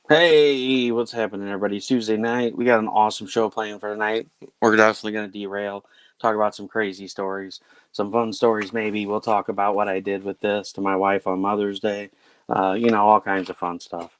Hey, what's happening, everybody? It's Tuesday night. We got an awesome show planned for tonight. We're definitely going to derail, talk about some crazy stories, some fun stories, maybe. We'll talk about what I did with this to my wife on Mother's Day, all kinds of fun stuff.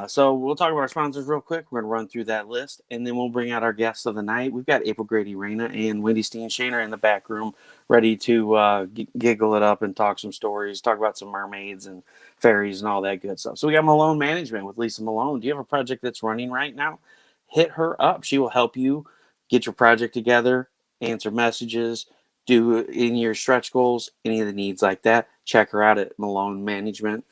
So we'll talk about our sponsors real quick. We're going to run through that list, and then we'll bring out our guests of the night. We've got April Grady Reyna and Wendy Steen Shaner in the back room, ready to giggle it up and talk some stories, talk about some mermaids and fairies and all that good stuff. So we got Melone Management with Lisa Melone. Do you have a project that's running right now? Hit her up. She will help you get your project together, answer messages, do any of your stretch goals, any of the needs like that. Check her out at Melone Management.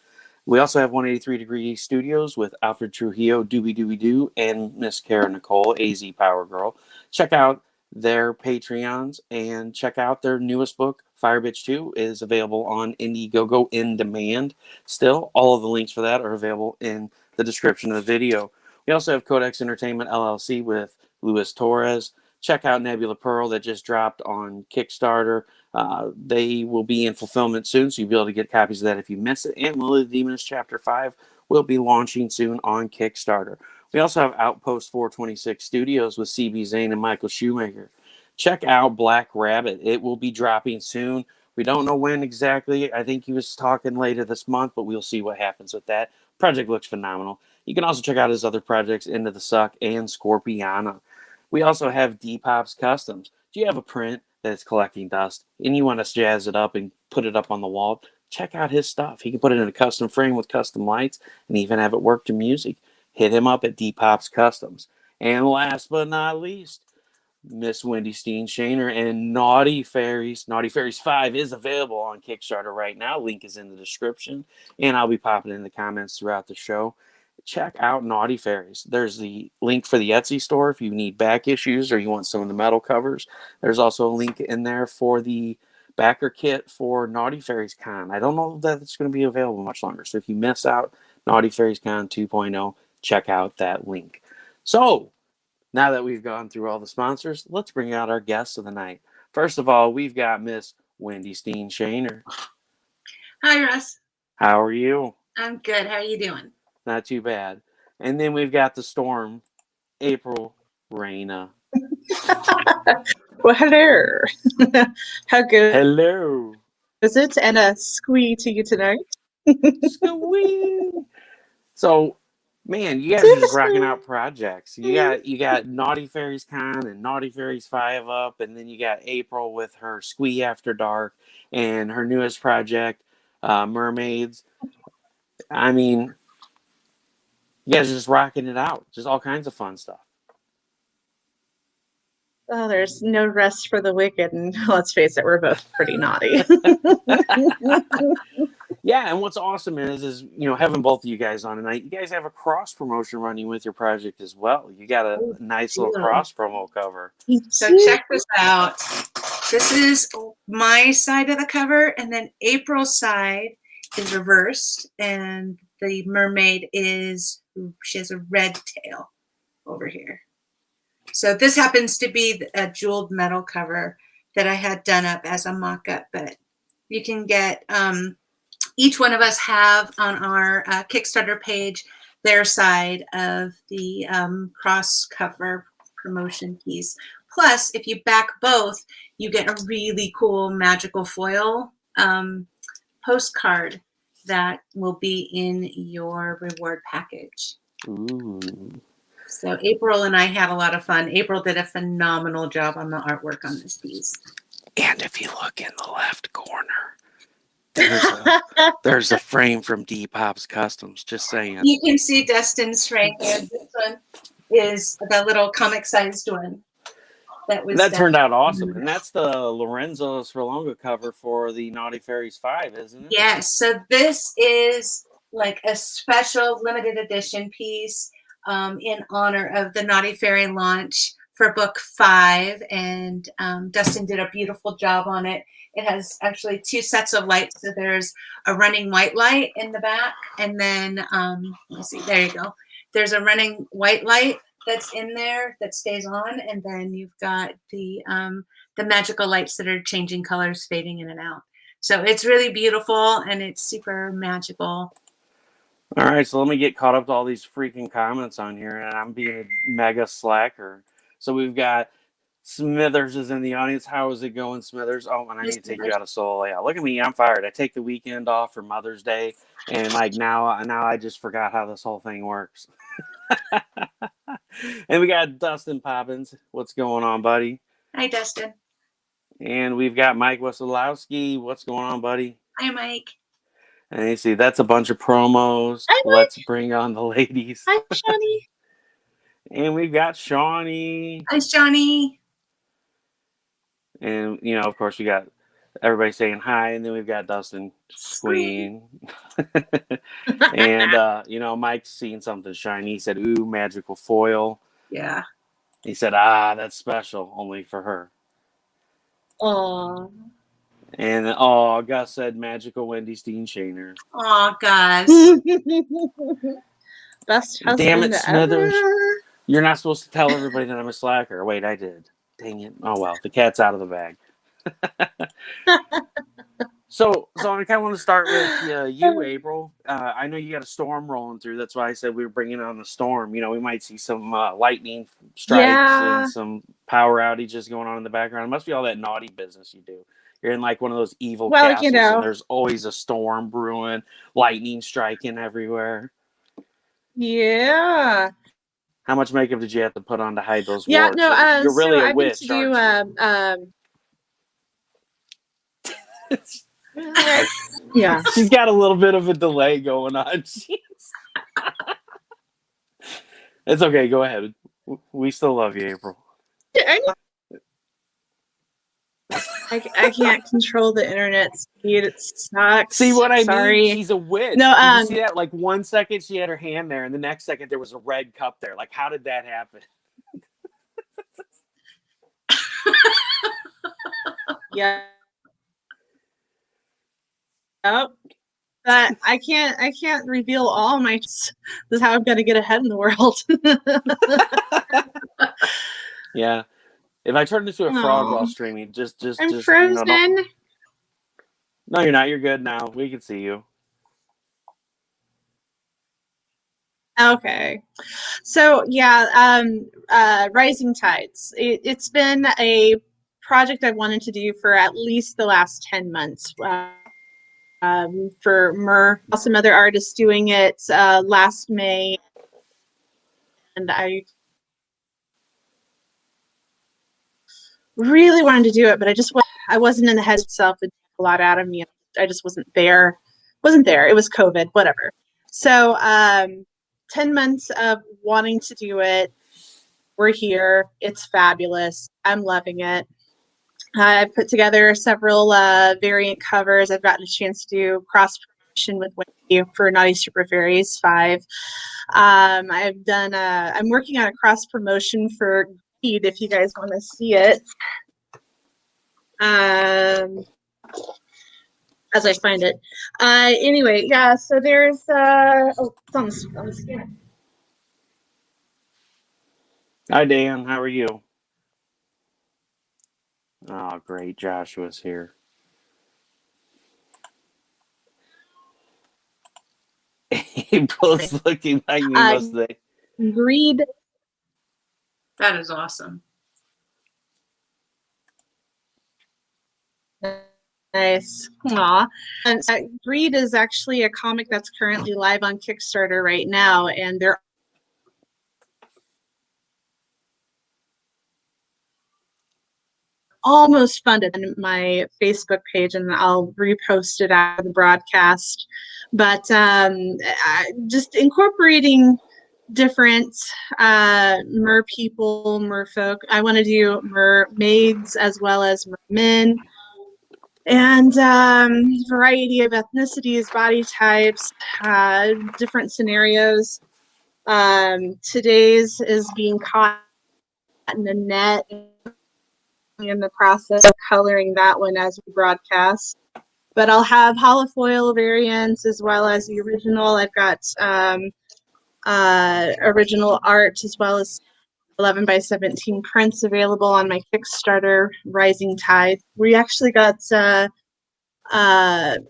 We also have 183 Degree Studios with Alfred Trujillo, Doobie Doobie Doo, and Miss Kara Nicole, AZ Power Girl. Check out their Patreons and check out their newest book, Fire Bitch 2, is available on Indiegogo in demand. Still, all of the links for that are available in the description of the video. We also have Codex Entertainment LLC with Luis Torres. Check out Nebula Pearl that just dropped on Kickstarter. They will be in fulfillment soon, so you'll be able to get copies of that if you miss it. And Lily the Demoness Chapter 5 will be launching soon on Kickstarter. We also have Outpost 426 Studios with CB Zane and Michael Shoemaker. Check out Black Rabbit. It will be dropping soon. We don't know when exactly. I think he was talking later this month, but we'll see what happens with that. Project looks phenomenal. You can also check out his other projects, Into the Suck and Scorpiana. We also have DPopp Customz. Do you have a print that's collecting dust and you want to jazz it up and put it up on the wall? Check out his stuff. He can put it in a custom frame with custom lights and even have it work to music. Hit him up at DPopp Customz. And last but not least, Miss Wendy Steen Shaner and Naughty Faeries. Naughty Faeries 5 is available on Kickstarter right now. Link is in the description, and I'll be popping in the comments throughout the show. Check out Naughty Faeries. There's the link for the Etsy store if you need back issues or you want some of the metal covers. There's also a link in there for the backer kit for Naughty Faeries Con. I don't know that it's going to be available much longer. So if you miss out Naughty Faeries Con 2.0, check out that link. So now that we've gone through all the sponsors, let's bring out our guests of the night. First of all, we've got Miss Wendy Steen Shaner. Hi, Russ. How are you? I'm good. How are you doing? Not too bad. And then we've got the storm, April Reyna. Well, hello. How good Hello. is it? And a squee to you tonight. Squee. So, man, you guys are just rocking out projects. You got Naughty Faeries Con and Naughty Faeries 5 up, and then you got April with her Squee After Dark and her newest project, Mermaids. I mean, you guys are just rocking it out. Just all kinds of fun stuff. Oh, there's no rest for the wicked, and let's face it, we're both pretty naughty. Yeah, and what's awesome is having both of you guys on tonight. You guys have a cross promotion running with your project as well. You got a nice little cross promo cover. So check this out. This is my side of the cover, and then April's side is reversed, and the mermaid she has a red tail over here. So this happens to be a jeweled metal cover that I had done up as a mock-up, but you can get each one of us have on our Kickstarter page their side of the cross cover promotion piece. Plus, if you back both, you get a really cool magical foil postcard that will be in your reward package. Ooh. So April and I had a lot of fun. April did a phenomenal job on the artwork on this piece. And if you look in the left corner, there's a frame from DPopp Customz. Just saying. You can see Dustin's frame there. This one is the little comic-sized one. That turned out awesome. And that's the Lorenzo Sperlonga cover for the Naughty Faeries 5, isn't it? Yes. So this is like a special limited edition piece in honor of the Naughty Fairy launch for book 5. And Dustin did a beautiful job on it. It has actually 2 sets of lights. So there's a running white light in the back. And then, let's see, there you go. There's a running white light that's in there that stays on, and then you've got the magical lights that are changing colors, fading in and out. So it's really beautiful and it's super magical. All right, so let me get caught up to all these freaking comments on here, and I'm being a mega slacker. So we've got Smithers is in the audience. How is it going, Smithers? Oh, and I need to take you out of solo. Yeah, look at me, I'm fired. I take the weekend off for Mother's Day, and like now I just forgot how this whole thing works. And we got Dustin Poppins. What's going on, buddy? Hi, Dustin. And we've got Mike Wasilowski. What's going on, buddy? Hi, Mike. And you see, that's a bunch of promos. Hi, Mike. Let's bring on the ladies. Hi, Shawnee. And we've got Shawnee. Hi, Johnny. And, you know, of course, we got everybody saying hi. And then we've got Dustin Queen. And, you know, Mike's seen something shiny. He said, ooh, magical foil. Yeah. He said, ah, that's special, only for her. Aww. And, Gus said, magical Wendy Steen Shaner. Oh, Gus. Best husband Damn it, Smithers. ever. You're not supposed to tell everybody that I'm a slacker. Wait, I did. Dang it. Oh, well, the cat's out of the bag. So I kind of want to start with you, April. I know you got a storm rolling through. That's why I said we were bringing on the storm. You know, we might see some lightning strikes and some power outages going on in the background. It must be all that naughty business you do. You're in like one of those evil castles, you know. and there's always a storm brewing, lightning striking everywhere. Yeah. How much makeup did you have to put on to hide those Yeah, warts? no, You're really so a I've witch, been to aren't you? Yeah. She's got a little bit of a delay going on. It's okay. Go ahead. We still love you, April. I can't control the internet speed. It sucks. See what I Sorry. mean? She's a witch. No, Did you see that? Like 1 second she had her hand there, and the next second there was a red cup there. Like, how did that happen? Yeah. Oh, but I can't reveal all my. This is how I'm gonna get ahead in the world. Yeah. If I turned into a frog while streaming, I'm frozen. You know, no, you're not. You're good now. We can see you. Okay. So yeah, Rising Tides. It's been a project I've wanted to do for at least the last 10 months. For Myyyyy, some other artists doing it last May, and I really wanted to do it, but I wasn't in the head itself. It took a lot out of me. I just wasn't there. It was COVID, whatever. So 10 months of wanting to do it. We're here. It's fabulous. I'm loving it. I've put together several variant covers. I've gotten a chance to do cross promotion with Wendy for Naughty Super Faeries 5. I've done. I'm working on a cross promotion for Greed. If you guys want to see it, as I find it. Anyway, yeah. So there's. It's on the scan. Hi, Dan. How are you? Oh, great. Joshua's here. April's looking like me, must they? Greed. That is awesome. Nice. Aw. And Greed is actually a comic that's currently live on Kickstarter right now, and they're almost funded on my Facebook page, and I'll repost it after the broadcast. But just incorporating different mer people, merfolk. I want to do mermaids as well as mermen, and variety of ethnicities, body types, different scenarios. Today's is being caught in a net. In the process of coloring that one as we broadcast, but I'll have holofoil variants as well as the original. I've got original art as well as 11 by 17 prints available on my Kickstarter Rising Tide. We actually got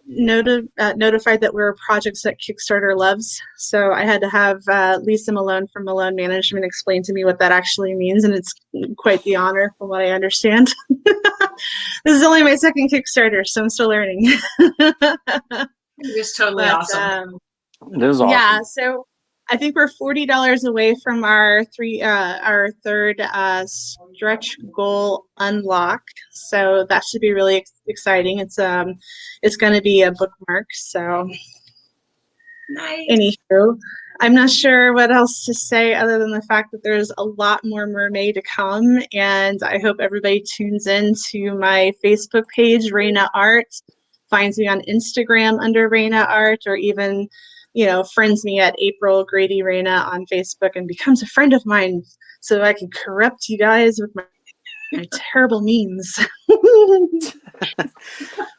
notified that we're projects that Kickstarter loves. So I had to have Lisa Melone from Melone Management explain to me what that actually means, and it's quite the honor from what I understand. This is only my second Kickstarter, so I'm still learning. It is totally But awesome. It is awesome. yeah, so I think we're $40 away from our third stretch goal unlock. So that should be really exciting. It's going to be a bookmark. So Nice. anywho, I'm not sure what else to say other than the fact that there's a lot more Mermaid to come, and I hope everybody tunes in to my Facebook page, Reyna Art, finds me on Instagram under Reyna Art, or even, friends me at April Grady Reyna on Facebook and becomes a friend of mine so I can corrupt you guys with my terrible memes.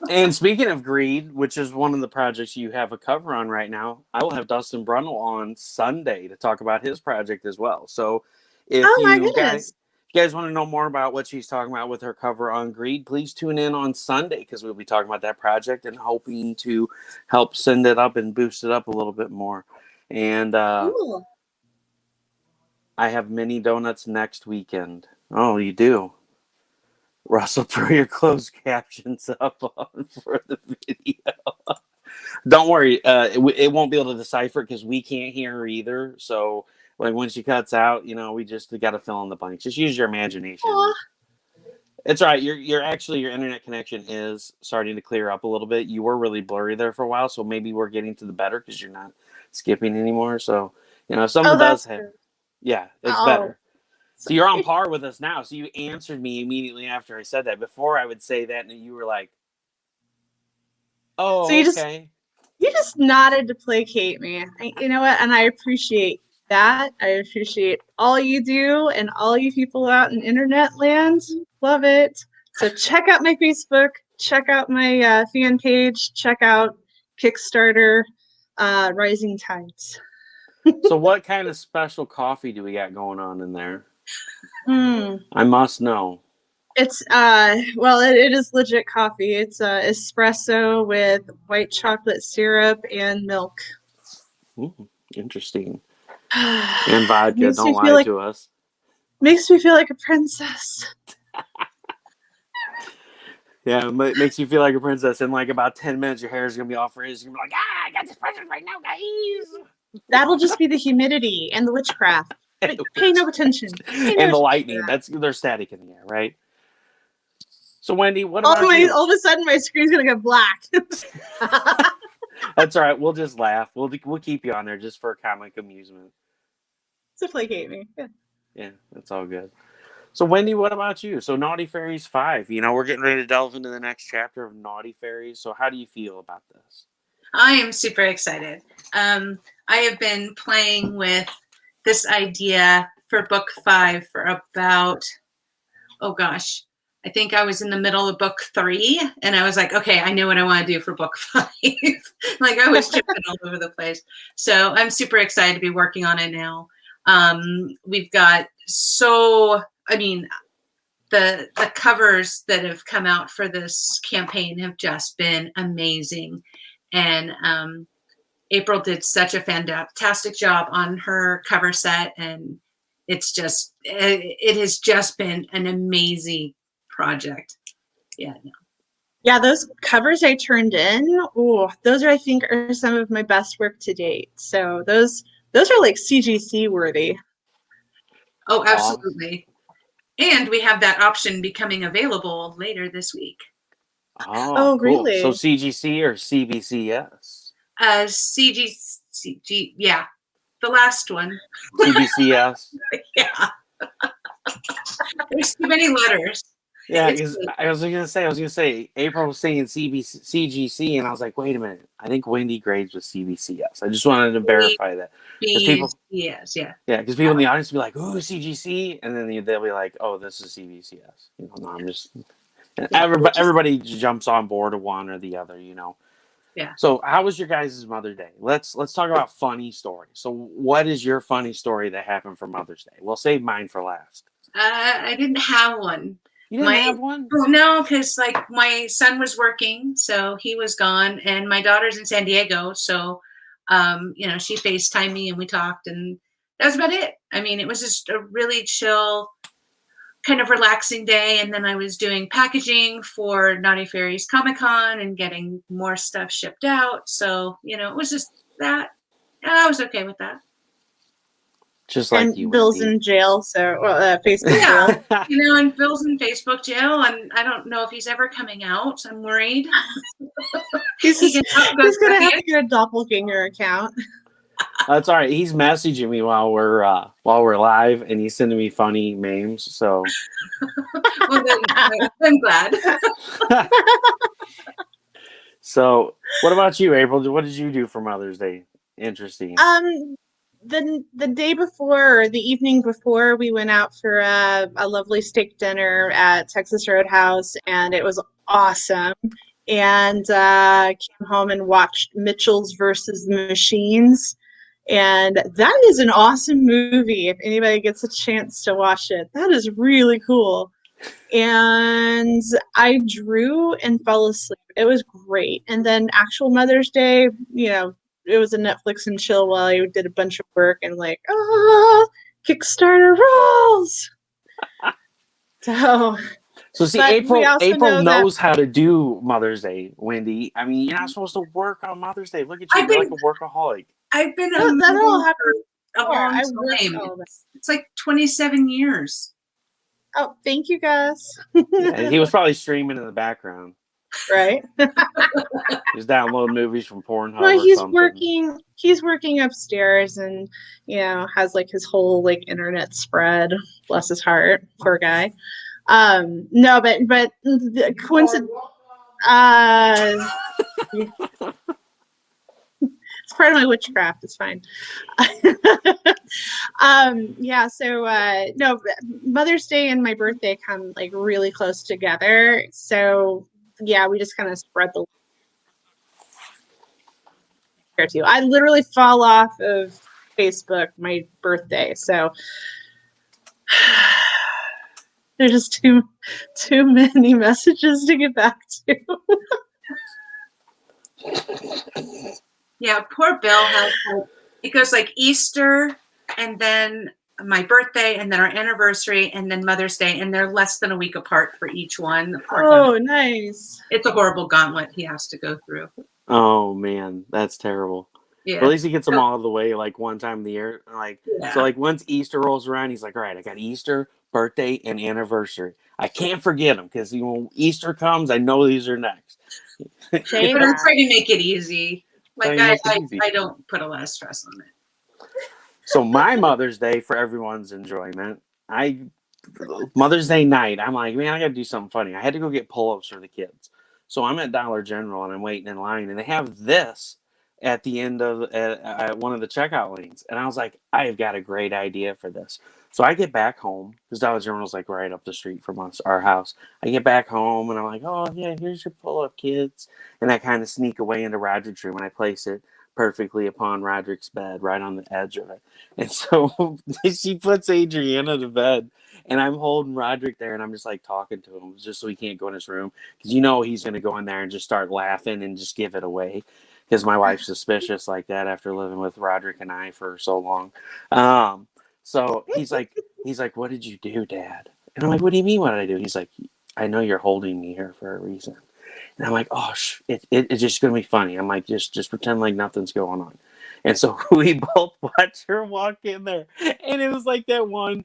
And speaking of greed, which is one of the projects you have a cover on right now, I will have Dustin Brundle on Sunday to talk about his project as well. So if Oh my you goodness. guys want to know more about what she's talking about with her cover on greed, please tune in on Sunday, because we'll be talking about that project and hoping to help send it up and boost it up a little bit more. And Cool. I have mini donuts next weekend. Oh, you do? Russell, throw your closed captions up on for the video. Don't worry, it won't be able to decipher because we can't hear her either. So, like, when she cuts out, we just got to fill in the blanks. Just use your imagination. Aw. It's all right. Your internet connection is starting to clear up a little bit. You were really blurry there for a while, so maybe we're getting to the better because you're not skipping anymore. So, if something does happen, yeah, it's better. So you're on par with us now. So you answered me immediately after I said that. Before I would say that, and you were like, "Oh, so okay." You just nodded to placate me. You know what? And I appreciate that. I appreciate all you do and all you people out in internet land. Love it. So check out my Facebook. Check out my fan page. Check out Kickstarter, Rising Tides. So what kind of special coffee do we got going on in there? Mm. I must know. It's it is legit coffee. It's espresso with white chocolate syrup and milk. Ooh, interesting. And vodka. Makes Don't me feel lie like, to us. makes me feel like a princess. Yeah, it makes you feel like a princess. In like about 10 minutes, your hair is gonna be off frizz. You're gonna be like, I got this present right now, guys. That'll just be the humidity and the witchcraft. But pay no attention. And the lightning. They're static in the air, right? So Wendy, what about you? All of a sudden, my screen's gonna go black. That's all right. We'll just laugh. We'll keep you on there just for comic amusement. To placate me. Yeah, that's all good. So Wendy, what about you? So Naughty Fairies 5. We're getting ready to delve into the next chapter of Naughty Fairies. So how do you feel about this? I am super excited. I have been playing with this idea for book 5 for about, I think I was in the middle of book 3, and I was like, okay, I know what I want to do for book 5. Like, I was jumping all over the place. So I'm super excited to be working on it now. We've got the covers that have come out for this campaign have just been amazing. And April did such a fantastic job on her cover set, and it has just been an amazing project. Yeah, those covers I turned in, those I think are some of my best work to date. So those are like CGC worthy. Oh, absolutely. And we have that option becoming available later this week. Oh, cool. Really? So CGC or CBCS? CGC, yeah. The last one. CBCS? Yeah. There's too many letters. Yeah, because I was gonna say April was saying CGC, and I was like, wait a minute, I think Wendy grades with CBCS. I just wanted to verify that. Yes, yeah. Yeah, because people in the audience will be like, ooh, CGC, and then they'll be like, oh, this is CBCS. No, I'm just everybody jumps on board of one or the other, Yeah. So how was your guys' Mother's Day? Let's talk about funny stories. So what is your funny story that happened for Mother's Day? We'll save mine for last. I didn't have one. You didn't have one? No, because like my son was working, so he was gone, and my daughter's in San Diego, so she FaceTimed me and we talked, and that was about it. I mean, it was just a really chill, kind of relaxing day, and then I was doing packaging for Naughty Fairies Comic-Con and getting more stuff shipped out. So, it was just that. And I was okay with that. Just like and you, Bill's Wendy. in jail, so Facebook Yeah. jail. And Bill's in Facebook jail, and I don't know if he's ever coming out. I'm worried. He's He can go gonna through have the- to get a doppelganger account. That's all right. He's messaging me while we're live, and he's sending me funny memes. So, Well, then, I'm glad. so what about you, April? What did you do for Mother's Day? Interesting. The day before, or the evening before, we went out for a lovely steak dinner at Texas Roadhouse, and it was awesome. And came home and watched Mitchell's versus the Machines, and that is an awesome movie. If anybody gets a chance to watch it, that is really cool. And I drew and fell asleep. It was great. And then actual Mother's Day, it was a Netflix and chill while I did a bunch of work and Kickstarter rolls. So see, but we also April know knows how to do Mother's Day, Wendy. I mean, you're not supposed to work on Mother's Day. Look at you, you're like a workaholic. I've been that all happened a before. long I worked time. all that. It's like 27 years. Oh, thank you guys. Yeah, he was probably streaming in the background. Right. He's downloading movies from Pornhub Well, or he's something. He's working upstairs, and has like his whole like internet spread. Bless his heart, poor guy. No, but the coincidence. It's part of my witchcraft. It's fine. No, Mother's Day and my birthday come like really close together. So yeah, we just kind of spread the here too. I literally fall off of Facebook my birthday, so there's just too many messages to get back to. Yeah, poor Bill has it goes like Easter and then my birthday and then our anniversary and then Mother's Day, and they're less than a week apart for each one. Oh, nice. It's a horrible gauntlet he has to go through. Oh man, that's terrible. Yeah. But at least he gets them all out of the way like one time of the year. So like once Easter rolls around, he's like, all right, I got Easter, birthday, and anniversary. I can't forget them because when Easter comes, I know these are next. But I'm trying to make it easy. Like I don't put a lot of stress on it. So my Mother's Day, for everyone's enjoyment, Mother's Day night, I'm like, man, I got to do something funny. I had to go get pull-ups for the kids. So I'm at Dollar General and I'm waiting in line, and they have this at the end of at one of the checkout lanes. And I was like, I've got a great idea for this. So I get back home because Dollar General's like right up the street from our house. I get back home and I'm like, oh yeah, here's your pull-up, kids. And I kind of sneak away into Roderick's room and I place it perfectly upon Roderick's bed, right on the edge of it. And so she puts Adriana to bed, and I'm holding Roderick there, and I'm just like talking to him just so he can't go in his room because he's going to go in there and just start laughing and just give it away. Because my wife's suspicious like that after living with Roderick and I for so long. So he's like, what did you do, Dad? And I'm like, what do you mean, what did I do? He's like, I know you're holding me here for a reason. And I'm like, oh, it's just going to be funny. I'm like, just pretend like nothing's going on. And so we both watch her walk in there. And it was like that one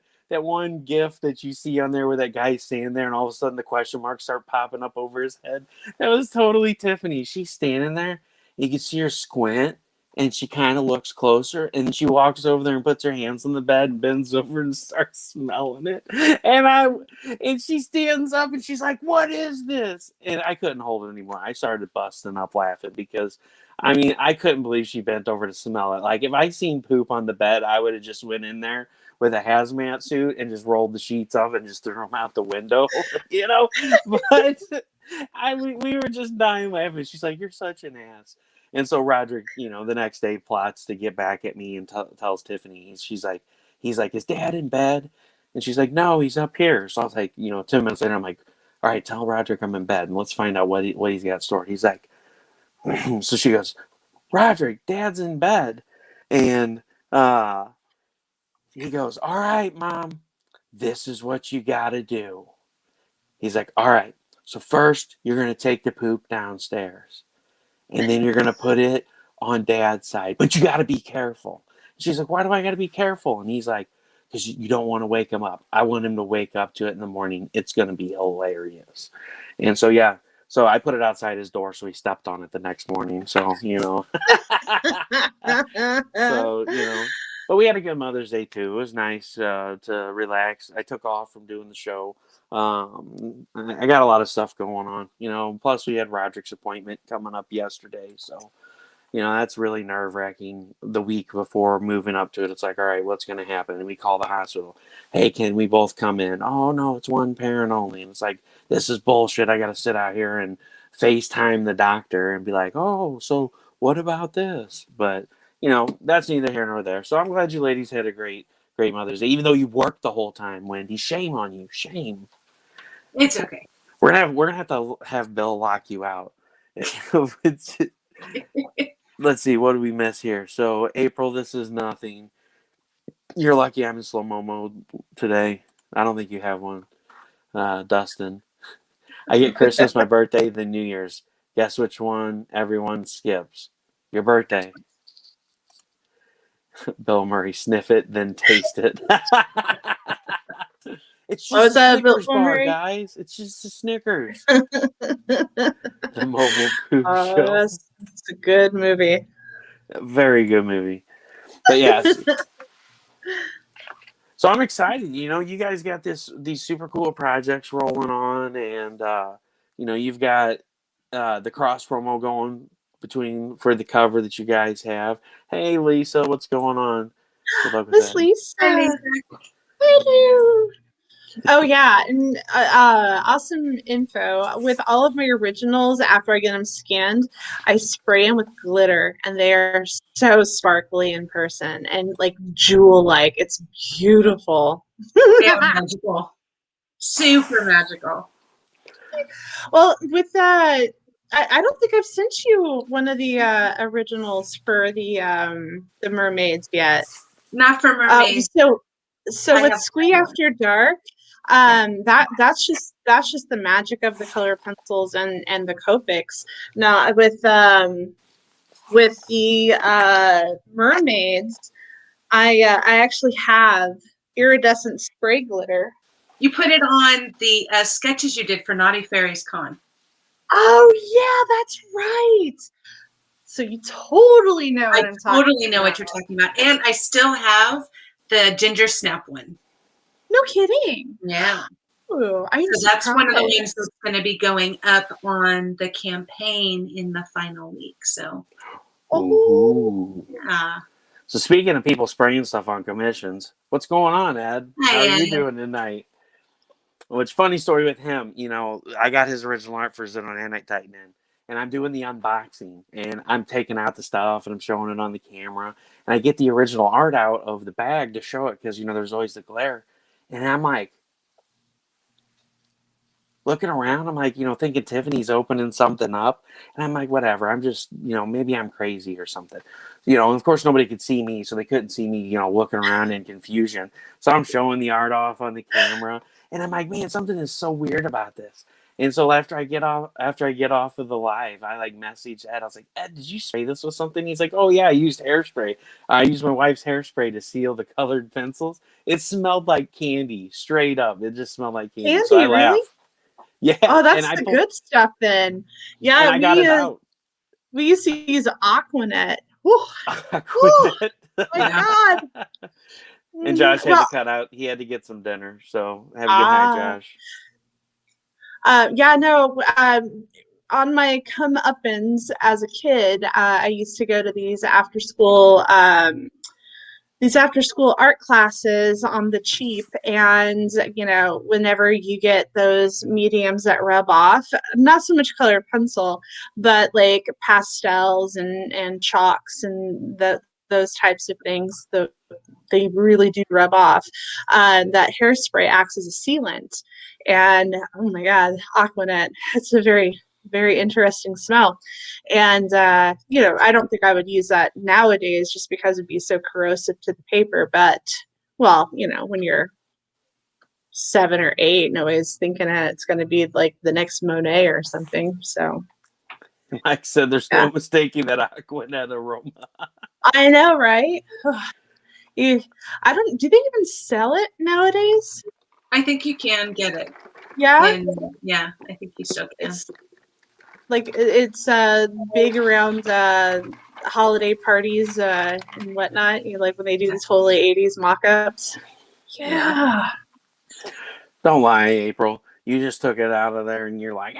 gif that you see on there where that guy's standing there and all of a sudden the question marks start popping up over his head. That was totally Tiffany. She's standing there. You can see her squint. And she kind of looks closer, and she walks over there and puts her hands on the bed and bends over and starts smelling it. And she stands up and she's like, "What is this?" And I couldn't hold it anymore. I started busting up laughing because, I couldn't believe she bent over to smell it. Like if I seen poop on the bed, I would have just went in there with a hazmat suit and just rolled the sheets up and just threw them out the window, But we were just dying laughing. She's like, "You're such an ass." And so Roderick, the next day plots to get back at me and tells Tiffany, he's like, is Dad in bed? And she's like, no, he's up here. So I was like, 10 minutes later, I'm like, all right, tell Roderick I'm in bed and let's find out what he's got stored. He's like, so she goes, Roderick, Dad's in bed. And he goes, all right, Mom, this is what you got to do. He's like, all right, so first you're going to take the poop downstairs. And then you're going to put it on Dad's side. But you got to be careful. She's like, why do I got to be careful? And he's like, because you don't want to wake him up. I want him to wake up to it in the morning. It's going to be hilarious. And so, yeah. So I put it outside his door so he stepped on it the next morning. So, but we had a good Mother's Day too. It was nice to relax. I took off from doing the show. I got a lot of stuff going on, plus we had Roderick's appointment coming up yesterday. So, that's really nerve wracking the week before moving up to it. It's like, all right, what's going to happen? And we call the hospital. Hey, can we both come in? Oh, no, it's one parent only. And it's like, this is bullshit. I got to sit out here and FaceTime the doctor and be like, oh, so what about this? But, that's neither here nor there. So I'm glad you ladies had a great Mother's Day, even though you worked the whole time, Wendy. Shame on you. Shame. It's okay. We're gonna have to have Bill lock you out. Let's see, what do we miss here? So April, this is nothing. You're lucky I'm in slow-mo mode today. I don't think you have one. Dustin. I get Christmas, my birthday, then New Year's. Guess which one everyone skips? Your birthday. Bill Murray, sniff it, then taste it. It's just a Snickers bar, guys. It's just a Snickers. The Mobile Poop Show. That's a good movie. A very good movie. But yeah. So I'm excited. You guys got these super cool projects rolling on, and you've got the cross promo going for the cover that you guys have. Hey, Lisa, what's going on? Good luck with Miss that. Lisa. Hi, Lisa. Hello. Oh yeah, and awesome info. With all of my originals, after I get them scanned, I spray them with glitter, and they are so sparkly in person and like jewel-like. It's beautiful. They are magical. Super magical. Well, with that, I don't think I've sent you one of the originals for the Mermaids yet. Not for Mermaids. So with Squee After Dark, that's just the magic of the color pencils and the Copics. Now with the Mermaids, I actually have iridescent spray glitter. You put it on the sketches you did for Naughty Fairies Con. Oh yeah, that's right. So you totally know what I'm talking about. I totally know what you're talking about. And I still have the Ginger Snap one. No kidding. Yeah. Ooh, So that's one of the links that's going to be going up on the campaign in the final week. So. Ooh. Yeah. So speaking of people spraying stuff on commissions, what's going on, Ed? Hi, How are you Ed. doing tonight? Which funny story with him, I got his original art for Zen on Anite Titan in, and I'm doing the unboxing, and I'm taking out the stuff, and I'm showing it on the camera, and I get the original art out of the bag to show it, because, there's always the glare, and I'm like, looking around, I'm like, thinking Tiffany's opening something up, and I'm like, whatever, I'm just, maybe I'm crazy or something. And of course nobody could see me, so they couldn't see me, looking around in confusion. So I'm showing the art off on the camera, and I'm like, man, something is so weird about this. And so after I get off of the live, I message Ed. I was like, Ed, did you spray this with something? He's like, oh yeah, I used hairspray. I used my wife's hairspray to seal the colored pencils. It smelled like candy, straight up. It just smelled like candy. Candy, So I really? laughed. Yeah. Oh, that's the good stuff then. Yeah, I got it out. We used to use Aquanet. Whew. Aquanet. Oh my God. And Josh had to cut out. He had to get some dinner. So have a good night, Josh. On my come-uppins as a kid, I used to go to these after-school art classes on the cheap, and whenever you get those mediums that rub off, not so much colored pencil, but like pastels and chalks and those types of things, they really do rub off. That hairspray acts as a sealant. And oh my God, Aquanet, it's a very, very interesting smell. And, I don't think I would use that nowadays just because it'd be so corrosive to the paper. But, well, when you're 7 or 8, nobody's thinking that it's going to be like the next Monet or something. So, Mike said there's no mistaking that Aquanet aroma. I know, right? I don't. Do they even sell it nowadays? I think you can get it. Yeah. And yeah, I think you still can. It's it's big around holiday parties and whatnot. Like when they do the totally 80s mock-ups. Yeah. Don't lie, April. You just took it out of there and you're like,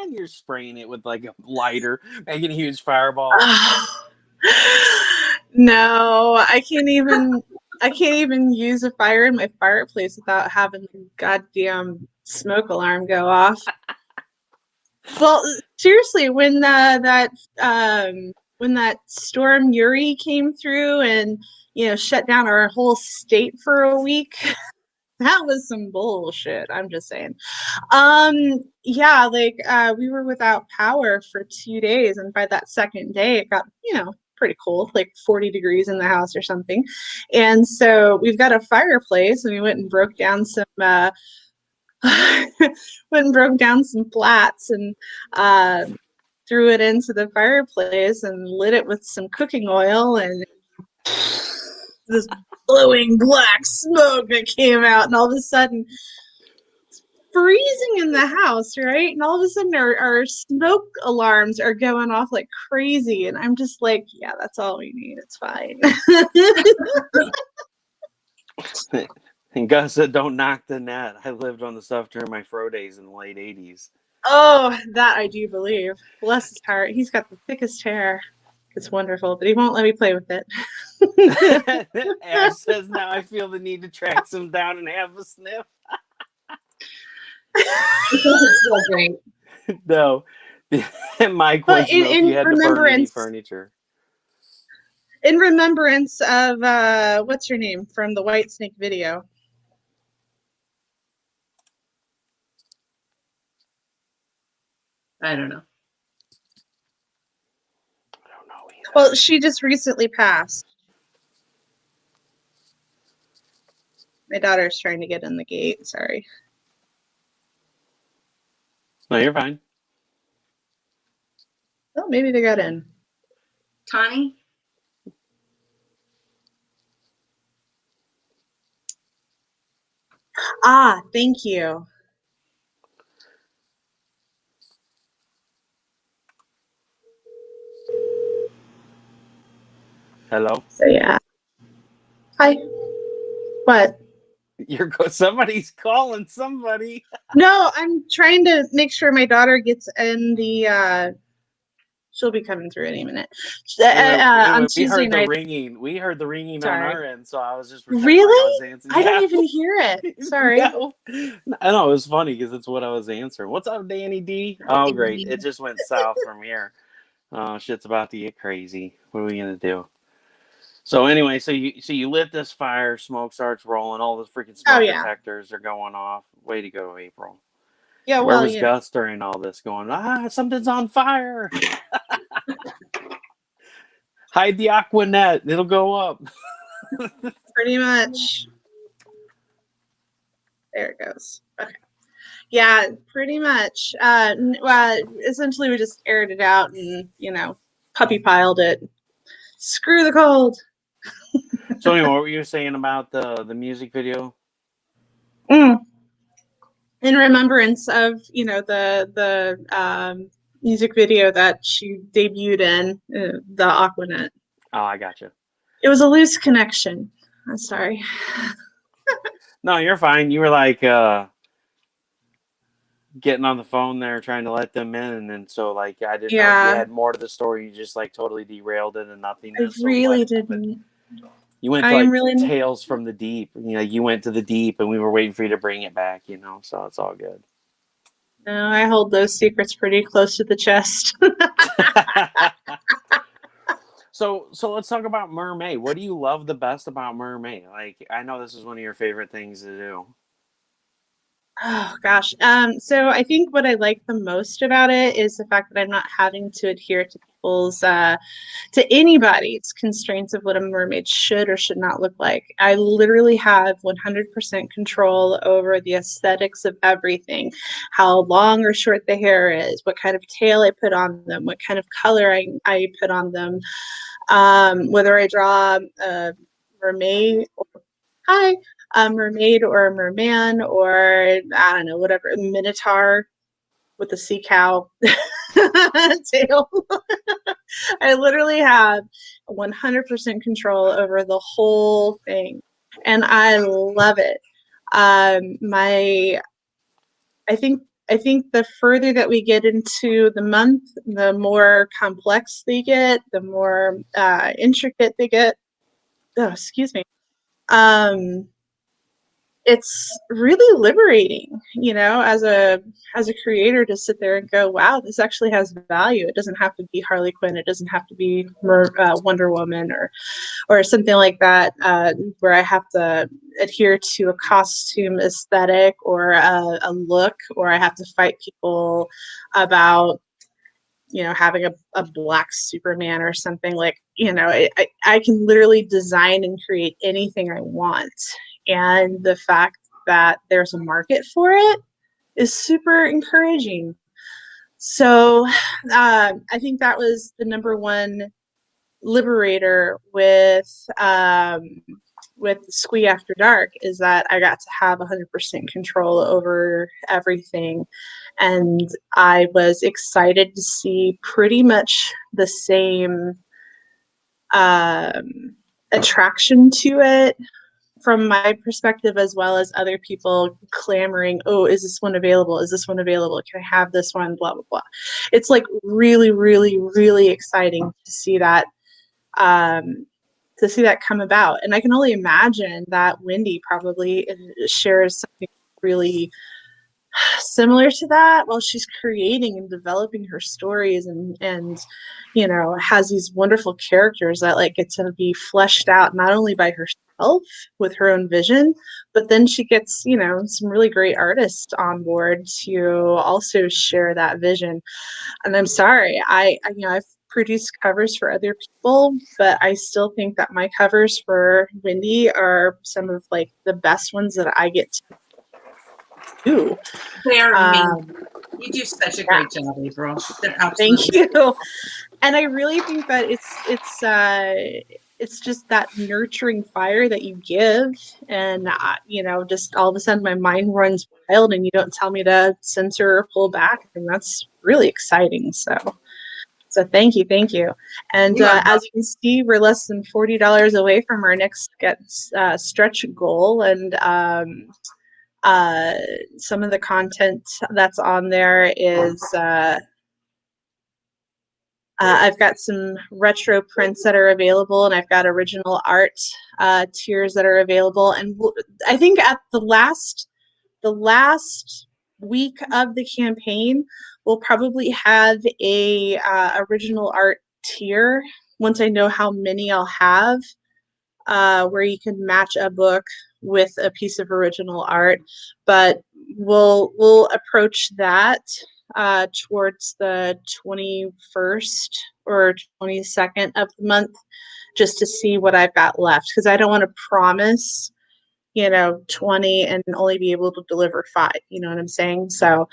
and you're spraying it with like a lighter, making a huge fireball. No, I can't even use a fire in my fireplace without having the goddamn smoke alarm go off. Well, seriously, when that storm Uri came through and shut down our whole state for a week, that was some bullshit. I'm just saying. Yeah, we were without power for 2 days, and by that second day, it got pretty cold, like 40 degrees in the house or something. And so we've got a fireplace, and we went and broke down some flats and threw it into the fireplace and lit it with some cooking oil, and this glowing black smoke that came out, and all of a sudden it's freezing in the house, right? And all of a sudden our smoke alarms are going off like crazy, and I'm just like, yeah, that's all we need. It's fine. And Gus said, don't knock the net. I lived on the stuff during my fro days in the late 80s. Oh, that I do believe. Bless his heart. He's got the thickest hair. It's wonderful, but he won't let me play with it. Ash says, now I feel the need to track some down and have a sniff. It doesn't smell great. No. My question is, if you had to burn any furniture. In remembrance of, what's her name from the White Snake video? I don't know. Well, she just recently passed. My daughter's trying to get in the gate. Sorry. No, you're fine. Oh, maybe they got in. Tani? Ah, thank you. Hello? So, yeah. Hi. What? Somebody's calling somebody. No, I'm trying to make sure my daughter gets in the, she'll be coming through any minute. On Tuesday night. We heard the ringing on our end, so I was just really? I don't even hear it. Sorry. No. I know, it was funny because it's what I was answering. What's up, Danny D? Oh, great. It just went south from here. Shit's about to get crazy. What are we gonna do? So anyway, so you lit this fire, smoke starts rolling, all the freaking smoke detectors are going off. Way to go, April. Yeah, Where was Gus during all this going, something's on fire. Hide the Aquanet, it'll go up. Pretty much. There it goes. Okay. Yeah, pretty much. Essentially we just aired it out and, puppy piled it. Screw the cold. So anyway, what were you saying about the music video? In remembrance of, the music video that she debuted in, the Aquanet. Oh, I gotcha. It was a loose connection. I'm sorry. No, you're fine. You were like getting on the phone there trying to let them in, and so like I didn't know if you had more to the story. You just like totally derailed it and nothing. I really didn't. You went to Tales from the Deep. You went to the deep, and we were waiting for you to bring it back. So it's all good. No, I hold those secrets pretty close to the chest. So let's talk about Mermaid. What do you love the best about Mermaid? Like, I know this is one of your favorite things to do. Oh gosh. So I think what I like the most about it is the fact that I'm not having to adhere to people's to anybody's constraints of what a mermaid should or should not look like. I literally have 100% control over the aesthetics of everything, how long or short the hair is, what kind of tail I put on them, what kind of color I put on them, whether I draw a mermaid hi, a mermaid or a merman or I don't know, whatever, a minotaur with a sea cow tail. I literally have 100% control over the whole thing, and I love it. My, I think the further that we get into the month, the more complex they get, the more intricate they get. Oh, excuse me. Um, it's really liberating, as a creator to sit there and go, wow, this actually has value. It doesn't have to be Harley Quinn. It doesn't have to be Wonder Woman or something like that, where I have to adhere to a costume aesthetic or a look, or I have to fight people about having a black Superman or something. Like, I can literally design and create anything I want. And the fact that there's a market for it is super encouraging. So I think that was the number one liberator with Squee After Dark, is that I got to have 100% control over everything. And I was excited to see pretty much the same attraction to it from my perspective, as well as other people clamoring, oh, is this one available? Is this one available? Can I have this one? Blah, blah, blah. It's like really, really, really exciting to see that come about. And I can only imagine that Wendy probably shares something really similar to that while she's creating and developing her stories, and has these wonderful characters that like get to be fleshed out not only by herself with her own vision, but then she gets some really great artists on board to also share that vision. And I'm sorry, I've produced covers for other people, but I still think that my covers for Wendy are some of like the best ones that I get to do. They're amazing. You do such a great job, April. They're absolutely Thank you. And I really think that it's just that nurturing fire that you give, and just all of a sudden my mind runs wild, and you don't tell me to censor or pull back, and that's really exciting. So thank you. And as you can see, we're less than $40 away from our next stretch goal, and some of the content that's on there is I've got some retro prints that are available, and I've got original art tiers that are available. And I think at the last week of the campaign, we'll probably have a original art tier once I know how many I'll have, where you can match a book with a piece of original art. But we'll approach that towards the 21st or 22nd of the month, just to see what I've got left, because I don't want to promise 20 and only be able to deliver 5. You know what I'm saying? So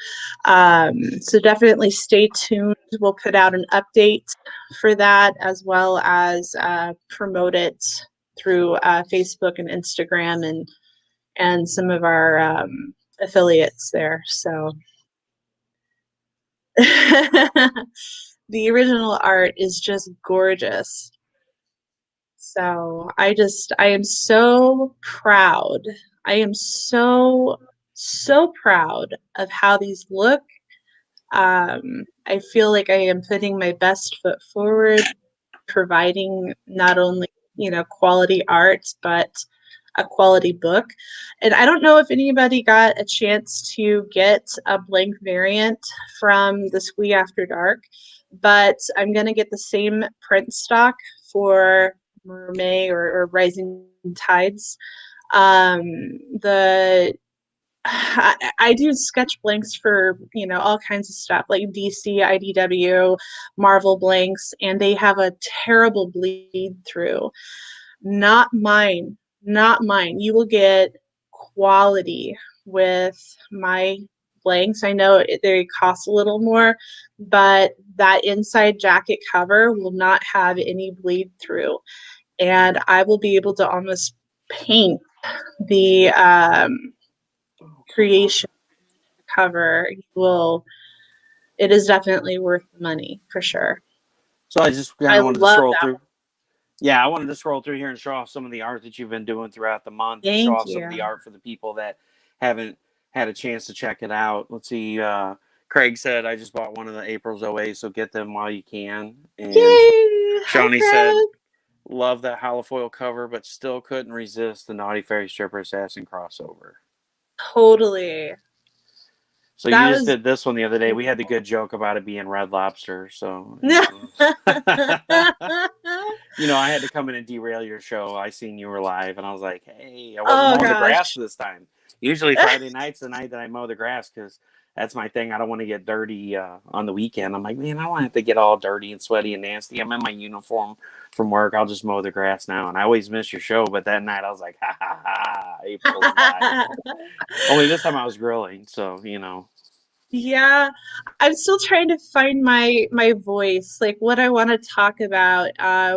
definitely stay tuned. We'll put out an update for that, as well as promote it through Facebook and Instagram and some of our affiliates there. So the original art is just gorgeous. So I am so proud. I am so proud of how these look. I feel like I am putting my best foot forward, providing not only quality art, but a quality book. And I don't know if anybody got a chance to get a blank variant from the Squee After Dark, but I'm going to get the same print stock for Mermaids or Rising Tides. I do sketch blanks for, all kinds of stuff like DC, IDW, Marvel blanks, and they have a terrible bleed through. Not mine, not mine. You will get quality with my blanks. I know they cost a little more, but that inside jacket cover will not have any bleed through. And I will be able to almost paint the creation cover. It is definitely worth the money for sure. So I just kind I of wanted to love scroll that through. one. Yeah, I wanted to scroll through here and show off some of the art that you've been doing throughout the month, and show Thank off some of the you. art for the people that haven't had a chance to check it out. Let's see. Craig said, I just bought one of the April's OA, so get them while you can. And Yay! Hi, Shawnee said, Craig. love that holofoil cover, but still couldn't resist the Naughty Fairy Stripper Assassin crossover. Totally. So That you just was did this one the other day. We had the good joke about it being Red Lobster. So, I had to come in and derail your show. I seen you were live, and I was like, hey, I wasn't Oh mowing the grass gosh. this time. Usually Friday night's the night that I mow the grass because that's my thing. I don't want to get dirty on the weekend. I'm like, man, I don't want to have to get all dirty and sweaty and nasty. I'm in my uniform from work. I'll just mow the grass now. And I always miss your show, but that night I was like, ha, ha, ha, April's live. Only this time I was grilling, so, Yeah, I'm still trying to find my voice, like what I want to talk about. I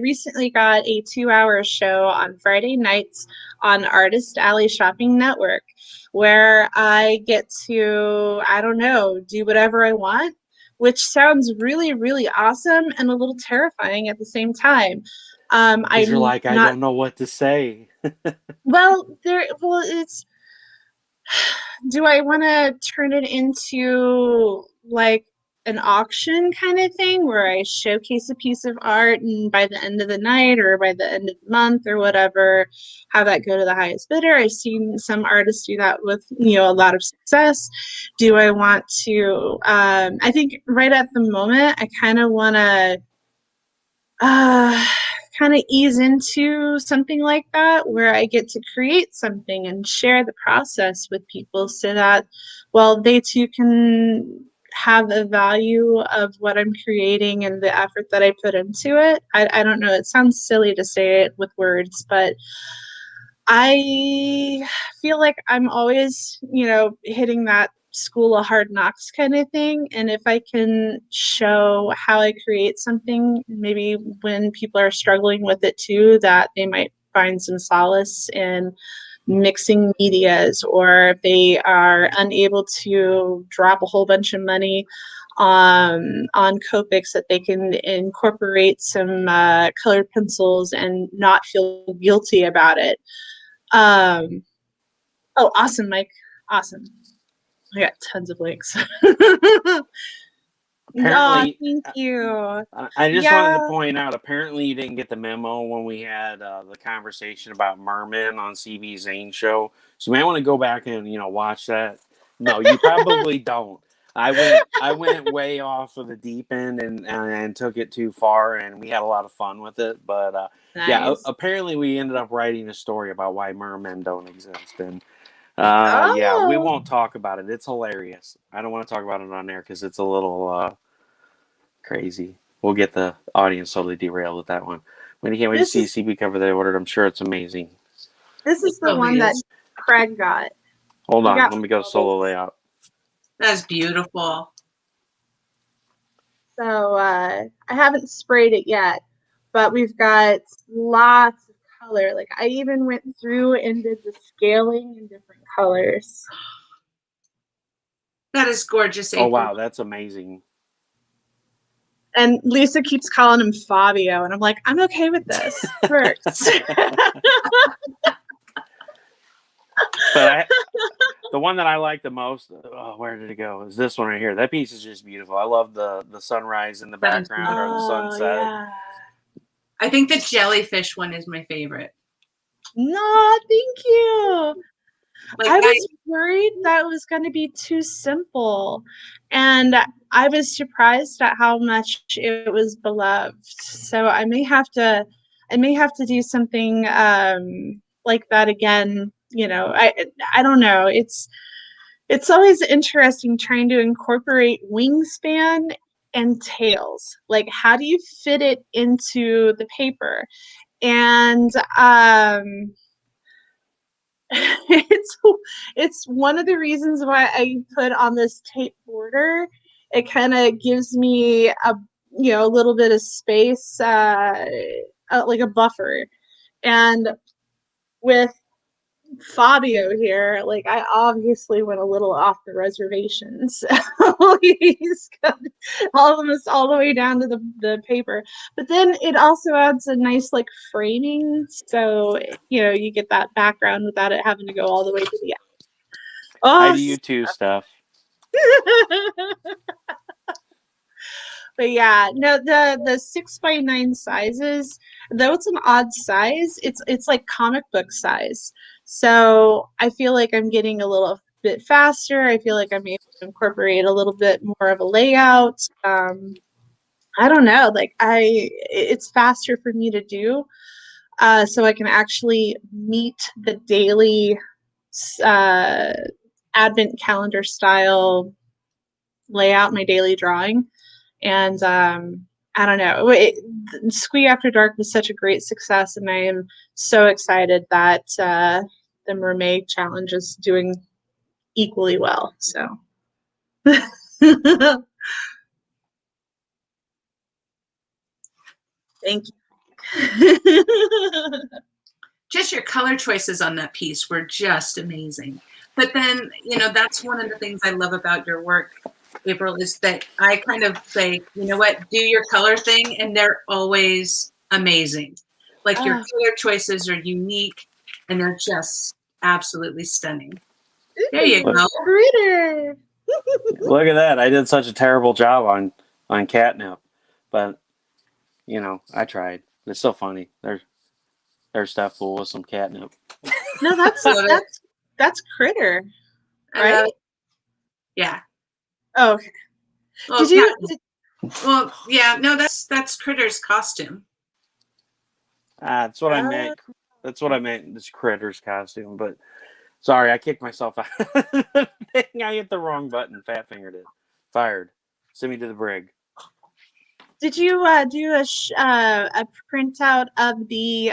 recently got a 2-hour show on Friday nights on Artist Alley Shopping Network, where I get to, I don't know, do whatever I want, which sounds really, really awesome and a little terrifying at the same time. Because you're I'm like, I not don't know what to say. it's do I want to turn it into like an auction kind of thing where I showcase a piece of art and by the end of the night or by the end of the month or whatever, have that go to the highest bidder? I've seen some artists do that with, a lot of success. Do I want to, I think right at the moment, I kind of want to kind of ease into something like that where I get to create something and share the process with people so that, well, they too can have the value of what I'm creating and the effort that I put into it. I don't know, it sounds silly to say it with words, but I feel like I'm always, hitting that school of hard knocks kind of thing. And if I can show how I create something, maybe when people are struggling with it too, that they might find some solace in mixing medias, or if they are unable to drop a whole bunch of money on Copics, that they can incorporate some colored pencils and not feel guilty about it. Oh, awesome, Mike. Awesome. I got tons of links. Oh, Apparently, thank you. I just wanted to Yeah. point out, apparently you didn't get the memo when we had the conversation about Merman on CB Zane's show. So you might want to go back and, watch that. No, you probably don't. I went way off of the deep end and took it too far, and we had a lot of fun with it. But yeah, Nice. apparently we ended up writing a story about why mermen don't exist. And yeah, we Oh. won't talk about it. It's hilarious. I don't want to talk about it on there because it's a little crazy. We'll get the audience totally derailed with that one. When you can't wait to This see is CB cover they ordered, I'm sure it's amazing. this is It the one probably that is. Craig got. Hold He on, got let me go solo layout. That's beautiful. so I haven't sprayed it yet, but we've got lots of color. Like I even went through and did the scaling in different colors. That is gorgeous, Oh April. wow, that's amazing. And Lisa keeps calling him Fabio, and I'm like, I'm okay with this. It works. But the one that I like the most, where did it go? Is this one right here. That piece is just beautiful. I love the sunrise in the background or the Oh sunset. yeah. I think the jellyfish one is my favorite. No, thank you. Like I was worried that was going to be too simple, and I was surprised at how much it was beloved. So I may have to do something like that again. You know, I don't know. It's always interesting trying to incorporate wingspan and tails. Like, how do you fit it into the paper? And it's one of the reasons why I put on this tape border. It kind of gives me a little bit of space, like a buffer. And with Fabio here, like I obviously went a little off the reservation. So he's got almost all the way down to the paper. But then it also adds a nice like framing. So, you get that background without it having to go all the way to the end. I do you too, Steph. But yeah, no, the 6x9 sizes, though it's an odd size, it's like comic book size. So I feel like I'm getting a little bit faster. I feel like I'm able to incorporate a little bit more of a layout. I don't know, like it's faster for me to do, so I can actually meet the daily advent calendar style layout, my daily drawing. And I don't know. Squee After Dark was such a great success, and I am so excited that the Mermaid Challenge is doing equally well. So, thank you. just your color choices on that piece were just amazing. But then, that's one of the things I love about your work, April, is that I kind of say, you know what, do your color thing, and they're always amazing. Like your color choices are unique, and they're just absolutely stunning. There you go. Critter. Look at that. I did such a terrible job on catnip. But, I tried. It's still funny. There's stuff full with some catnip. No, that's Critter, right? Yeah. Oh, okay. Well, Did you? well, yeah. No, that's Critter's costume. That's what I meant. That's what I meant. This Critter's costume. But sorry, I kicked myself out. I hit the wrong button. Fat fingered it. Fired. Send me to the brig. Did you do a printout of the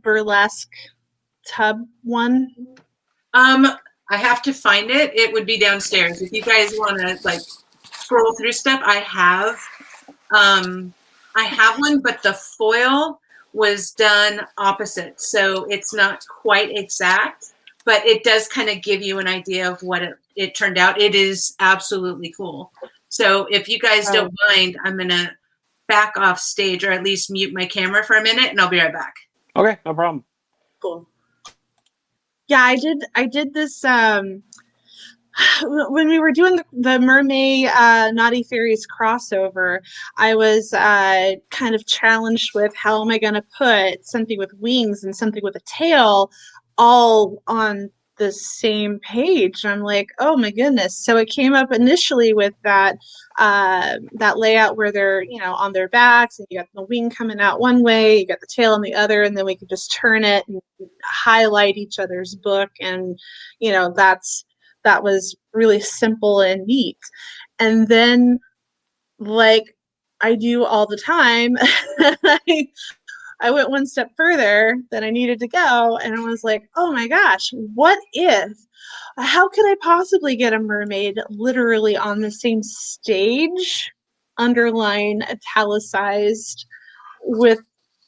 burlesque tub one? I have to find it. It would be downstairs. If you guys want to like scroll through stuff, I have one, but the foil was done opposite, so it's not quite exact, but it does kind of give you an idea of what it turned out. It is absolutely cool. So if you guys don't mind, I'm gonna back off stage, or at least mute my camera for a minute, and I'll be right back. Okay, no problem. Cool. Yeah, I did this when we were doing the Mermaid Naughty Fairies crossover. I was kind of challenged with how am I going to put something with wings and something with a tail all on the same page. I'm like, oh my goodness. So it came up initially with that layout where they're, on their backs, and you got the wing coming out one way, you got the tail on the other, and then we could just turn it and highlight each other's book. And, that was really simple and neat. And then, like I do all the time, I went one step further than I needed to go, and I was like, oh my gosh, how could I possibly get a mermaid literally on the same stage, underline italicized, with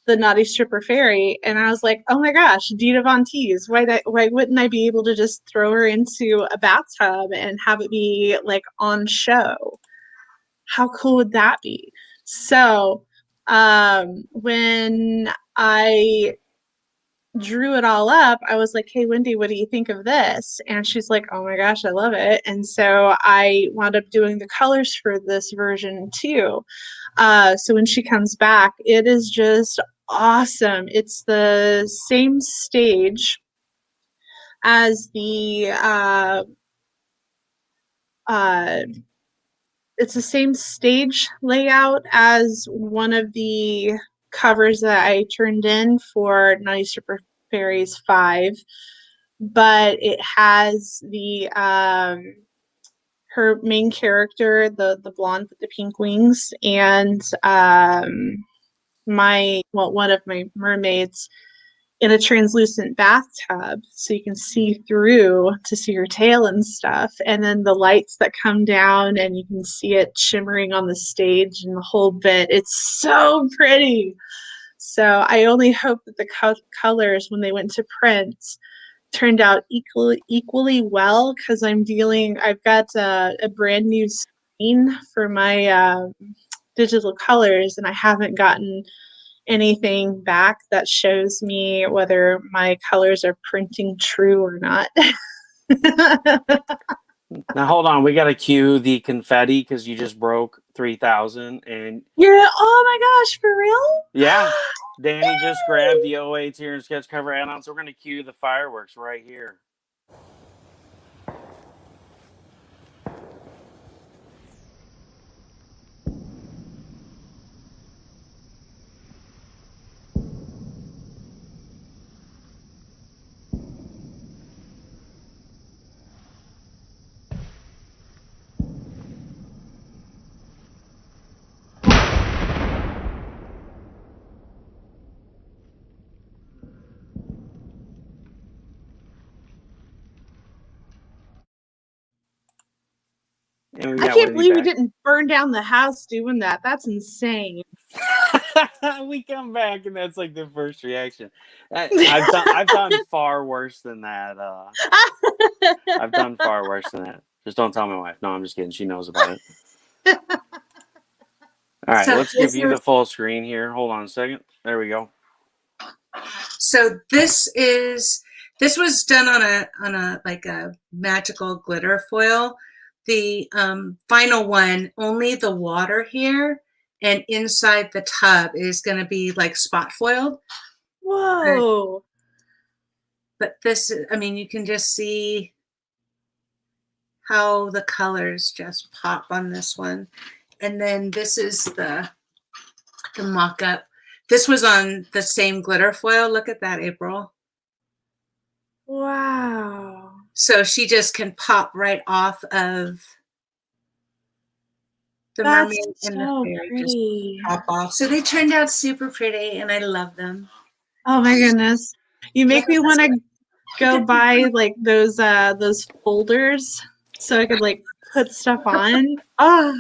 the Naughty Stripper Fairy? And I was like, oh my gosh, Dita Von Teese, why wouldn't I be able to just throw her into a bathtub and have it be like on show? How cool would that be? So when I drew it all up, I was like, hey, Wendy, what do you think of this? And she's like, oh my gosh, I love it. And so I wound up doing the colors for this version too. So when she comes back, it is just awesome. It's the same stage as uh, it's the same stage layout as one of the covers that I turned in for Naughty Super Fairies 5, but it has the her main character, the blonde with the pink wings, and one of my mermaids in a translucent bathtub, so you can see through to see her tail and stuff, and then the lights that come down and you can see it shimmering on the stage and the whole bit. It's so pretty. So I only hope that the colors when they went to print turned out equally well, because I've got a brand new screen for my digital colors, and I haven't gotten anything back that shows me whether my colors are printing true or not. Now hold on, we got to cue the confetti because you just broke 3,000, and Oh my gosh, for real? yeah, Danny just grabbed the OA tier and sketch cover add-on, so we're gonna cue the fireworks right here. And we I got can't Wendy believe we back. didn't burn down the house doing that. That's insane. We come back and that's like the first reaction. I've done far worse than that. I've done far worse than that. Just don't tell my wife. No, I'm just kidding. She knows about it. All right, So let's give you the full screen here. Hold on a second. There we go. So this was done on a like a magical glitter foil. The final one, only the water here and inside the tub is going to be like spot foiled. Whoa. But this, I mean, you can just see how the colors just pop on this one. And then this is the mock-up. This was on the same glitter foil. Look at that, April. Wow. So she just can pop right off of the That's mermaid and the so fairy. pretty. Just pop off. So they turned out super pretty, and I love them. Oh my goodness. You make me want to go buy like those folders so I could like put stuff on. Oh.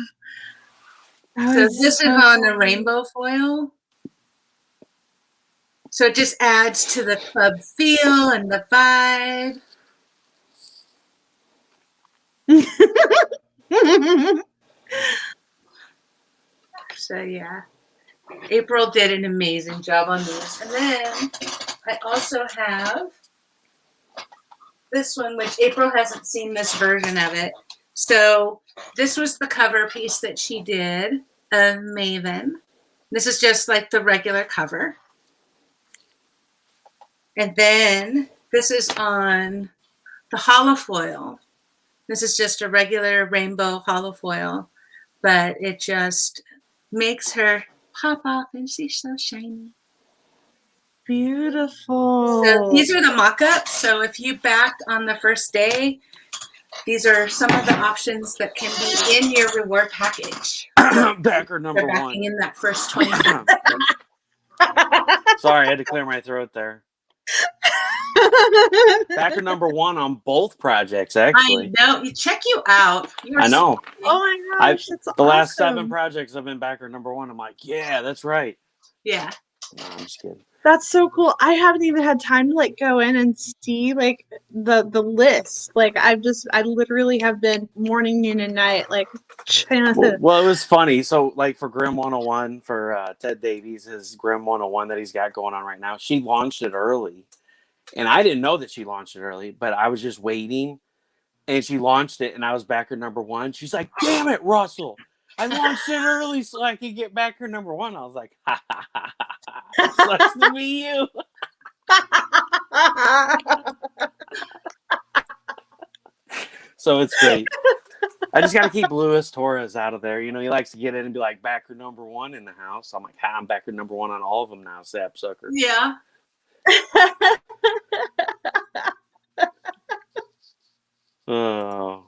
So this is on a rainbow foil. So it just adds to the club feel and the vibe. So yeah, April did an amazing job on these. And then I also have this one, which April hasn't seen this version of it. So this was the cover piece that she did of Maven. This is just like the regular cover. And then this is on the holofoil. This is just a regular rainbow holofoil, but it just makes her pop off and she's so shiny. Beautiful. So these are the mock-ups. So if you backed on the first day, these are some of the options that can be in your reward package. Backer number one. In that first 20 Sorry, I had to clear my throat there. Backer number one on both projects, actually. I know. Check you out. I know. Oh my gosh, that's the last awesome. 7 projects have been backer number one. I'm like, yeah, that's right. Yeah. No, I'm just kidding. That's so cool. I haven't even had time to like go in and see like the list. Like I literally have been morning, noon, and night like trying to. Well, it was funny. So like for Grim 101 for Ted Davies, his Grim 101 that he's got going on right now, she launched it early. And I didn't know that she launched it early, but I was just waiting. And she launched it, and I was backer number one. She's like, damn it, Russell. I launched it early so I could get backer number one. I was like, ha, ha, ha, ha, ha. Sucks to be you. So it's great. I just got to keep Luis Torres out of there. You know, he likes to get in and be like, backer number one in the house. I'm like, I'm backer number one on all of them now, sapsucker. Yeah. Oh.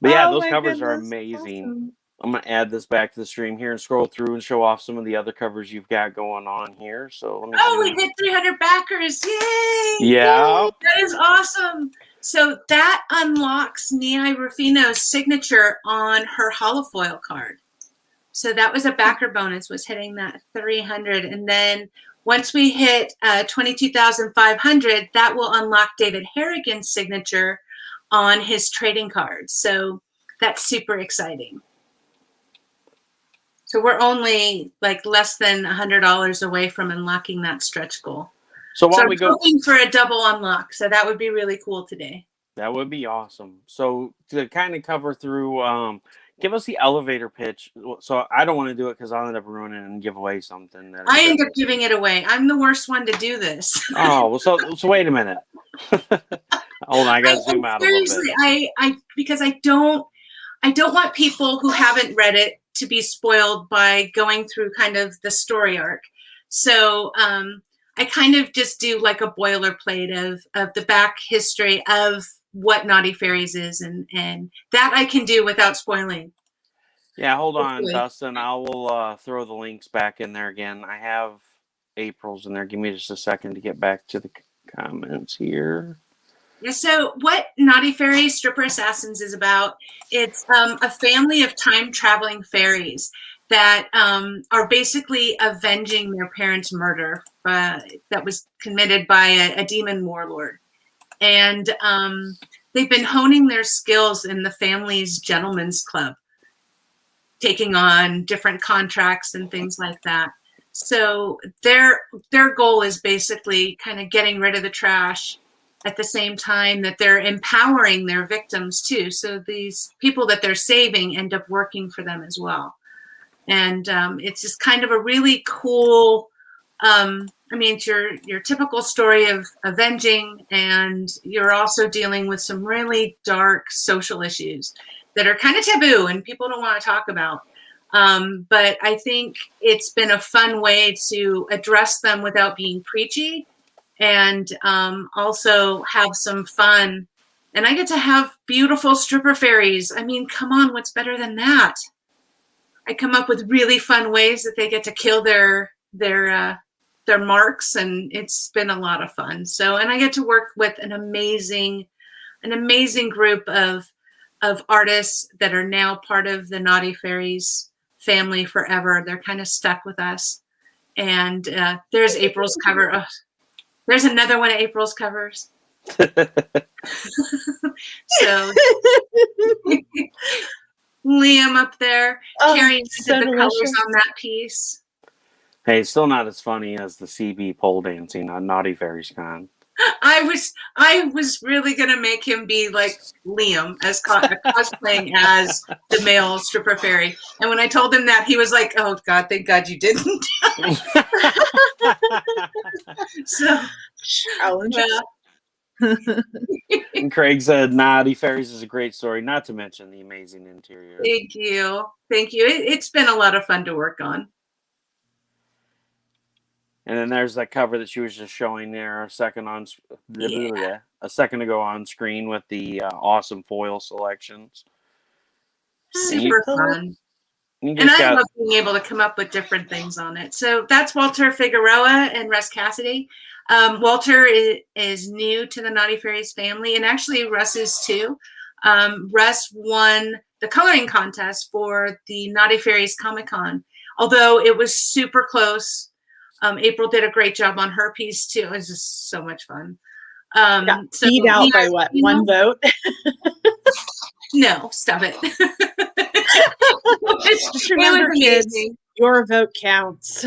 But yeah, Oh those my covers are goodness. amazing. Awesome. I'm going to add this back to the stream here and scroll through and show off some of the other covers you've got going on here. So let me Oh, see. we hit 300 backers. Yay! Yeah. Yay! That is awesome. So that unlocks Myyyyy Rufino's signature on her holofoil card. So that was a backer bonus, was hitting that 300. And then once we hit 22,500, that will unlock David Harrigan's signature on his trading cards. So that's super exciting. So we're only like less than $100 away from unlocking that stretch goal. So while So we I'm go, hoping for a double unlock. So that would be really cool today. that would be awesome. So to kind of cover through, give us the elevator pitch. So I don't want to do it because I'll end up ruining it and give away something. That I end up giving it away. I'm the worst one to do this. Oh, well, so wait a minute. Hold on, I got to zoom out a little Seriously, bit. because I don't want people who haven't read it to be spoiled by going through kind of the story arc. So I kind of just do like a boilerplate of the back history of what Naughty Faeries is, and that I can do without spoiling. Yeah, hold on, Hopefully. Dustin. I will throw the links back in there again. I have April's in there. Give me just a second to get back to the comments here. Yeah, so what Naughty Fairies Stripper Assassins is about, it's a family of time-traveling fairies that are basically avenging their parents' murder that was committed by a demon warlord. And they've been honing their skills in the family's gentleman's club, taking on different contracts and things like that. So their goal is basically kind of getting rid of the trash at the same time that they're empowering their victims too. So these people that they're saving end up working for them as well. And it's just kind of a really cool, I mean, it's your typical story of avenging, and you're also dealing with some really dark social issues that are kind of taboo and people don't want to talk about. But I think it's been a fun way to address them without being preachy, and also have some fun. And I get to have beautiful stripper fairies. I mean, come on, what's better than that? I come up with really fun ways that they get to kill their marks, and it's been a lot of fun. So, and I get to work with an amazing group of artists that are now part of the Naughty Fairies family forever. They're kind of stuck with us. And there's April's cover. Oh, there's another one of April's covers. So Liam up there carrying so the delicious. colors on that piece. Hey, it's still not as funny as the CB pole dancing on Naughty Fairies Con. I was really gonna make him be like Liam as cosplaying as the male stripper fairy, and when I told him that, he was like, "Oh God, thank God you didn't." So, Challenge. yeah. And Craig said, Naughty Fairies is a great story, not to mention the amazing interior. Thank you. It's been a lot of fun to work on. And then there's that cover that she was just showing there a second ago on screen with the awesome foil selections. Super fun. And I love being able to come up with different things on it. So that's Walter Figueroa and Russ Cassidy. Walter is new to the Naughty Fairies family, and actually Russ is too. Russ won the coloring contest for the Naughty Fairies Comic-Con, although it was super close. April did a great job on her piece too. It was just so much fun. So beat out by what? One vote? No, stop it. Just remember, kids, Your vote counts.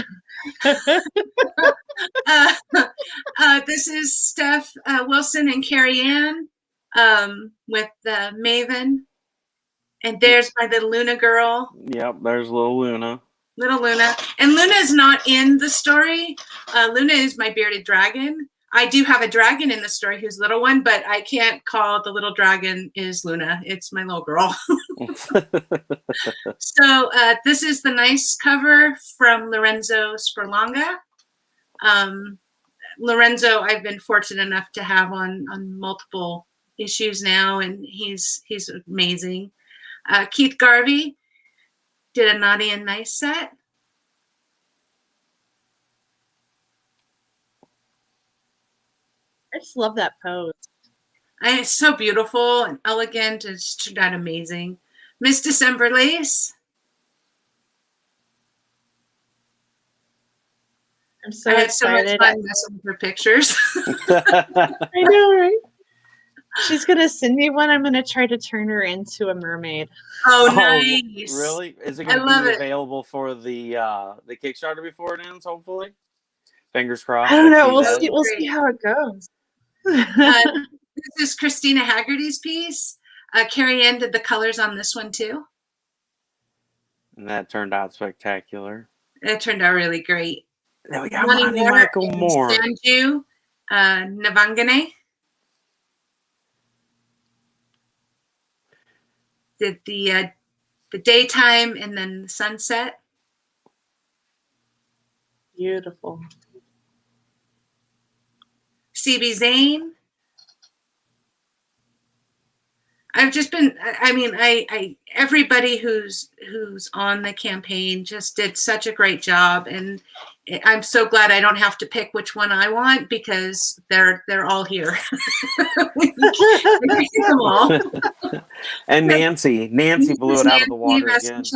This is Steph Wilson and Carrie Ann with Maven. And there's my little Luna girl. Yep, there's little Luna. Little Luna. And Luna is not in the story. Luna is my bearded dragon. I do have a dragon in the story who's little one, but I can't call the little dragon is Luna. It's my little girl. So this is the nice cover from Lorenzo Sperlonga. Lorenzo, I've been fortunate enough to have on multiple issues now, and he's amazing. Keith Garvey did a Naughty and Nice set. I just love that pose. And it's so beautiful and elegant. It's turned out amazing. Miss December Lace. I'm so I had so much excited. fun messing with her pictures. I know, right? She's gonna send me one. I'm gonna try to turn her into a mermaid. Oh, nice! Really? Is it going to be available for the Kickstarter before it ends? Hopefully, fingers crossed. I don't know. We'll see how it goes. This is Christina Haggerty's piece. Carrie Ann did the colors on this one too. And that turned out spectacular. It turned out really great. Then we got Monty Michael Moore. Sanju Navangane did the daytime and then the sunset. Beautiful. CB Zane. I've just been, I mean, everybody who's on the campaign just did such a great job, and I'm so glad I don't have to pick which one I want because they're all here. We can see them all. And Nancy blew it out of the water again. She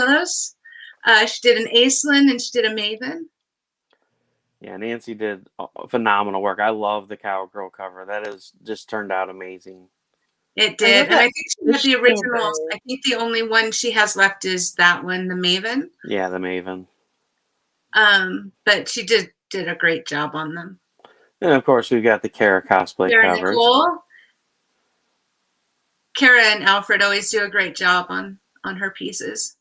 did an Aislinn and she did a Maven. Yeah, Nancy did phenomenal work. I love the Cowgirl cover. That is just turned out amazing. It did. And I think she had the originals. I think the only one she has left is that one, the Maven. Yeah, the Maven. But she did a great job on them. And of course, we've got the Kara cosplay covers. Nicole. Kara and Alfred always do a great job on her pieces.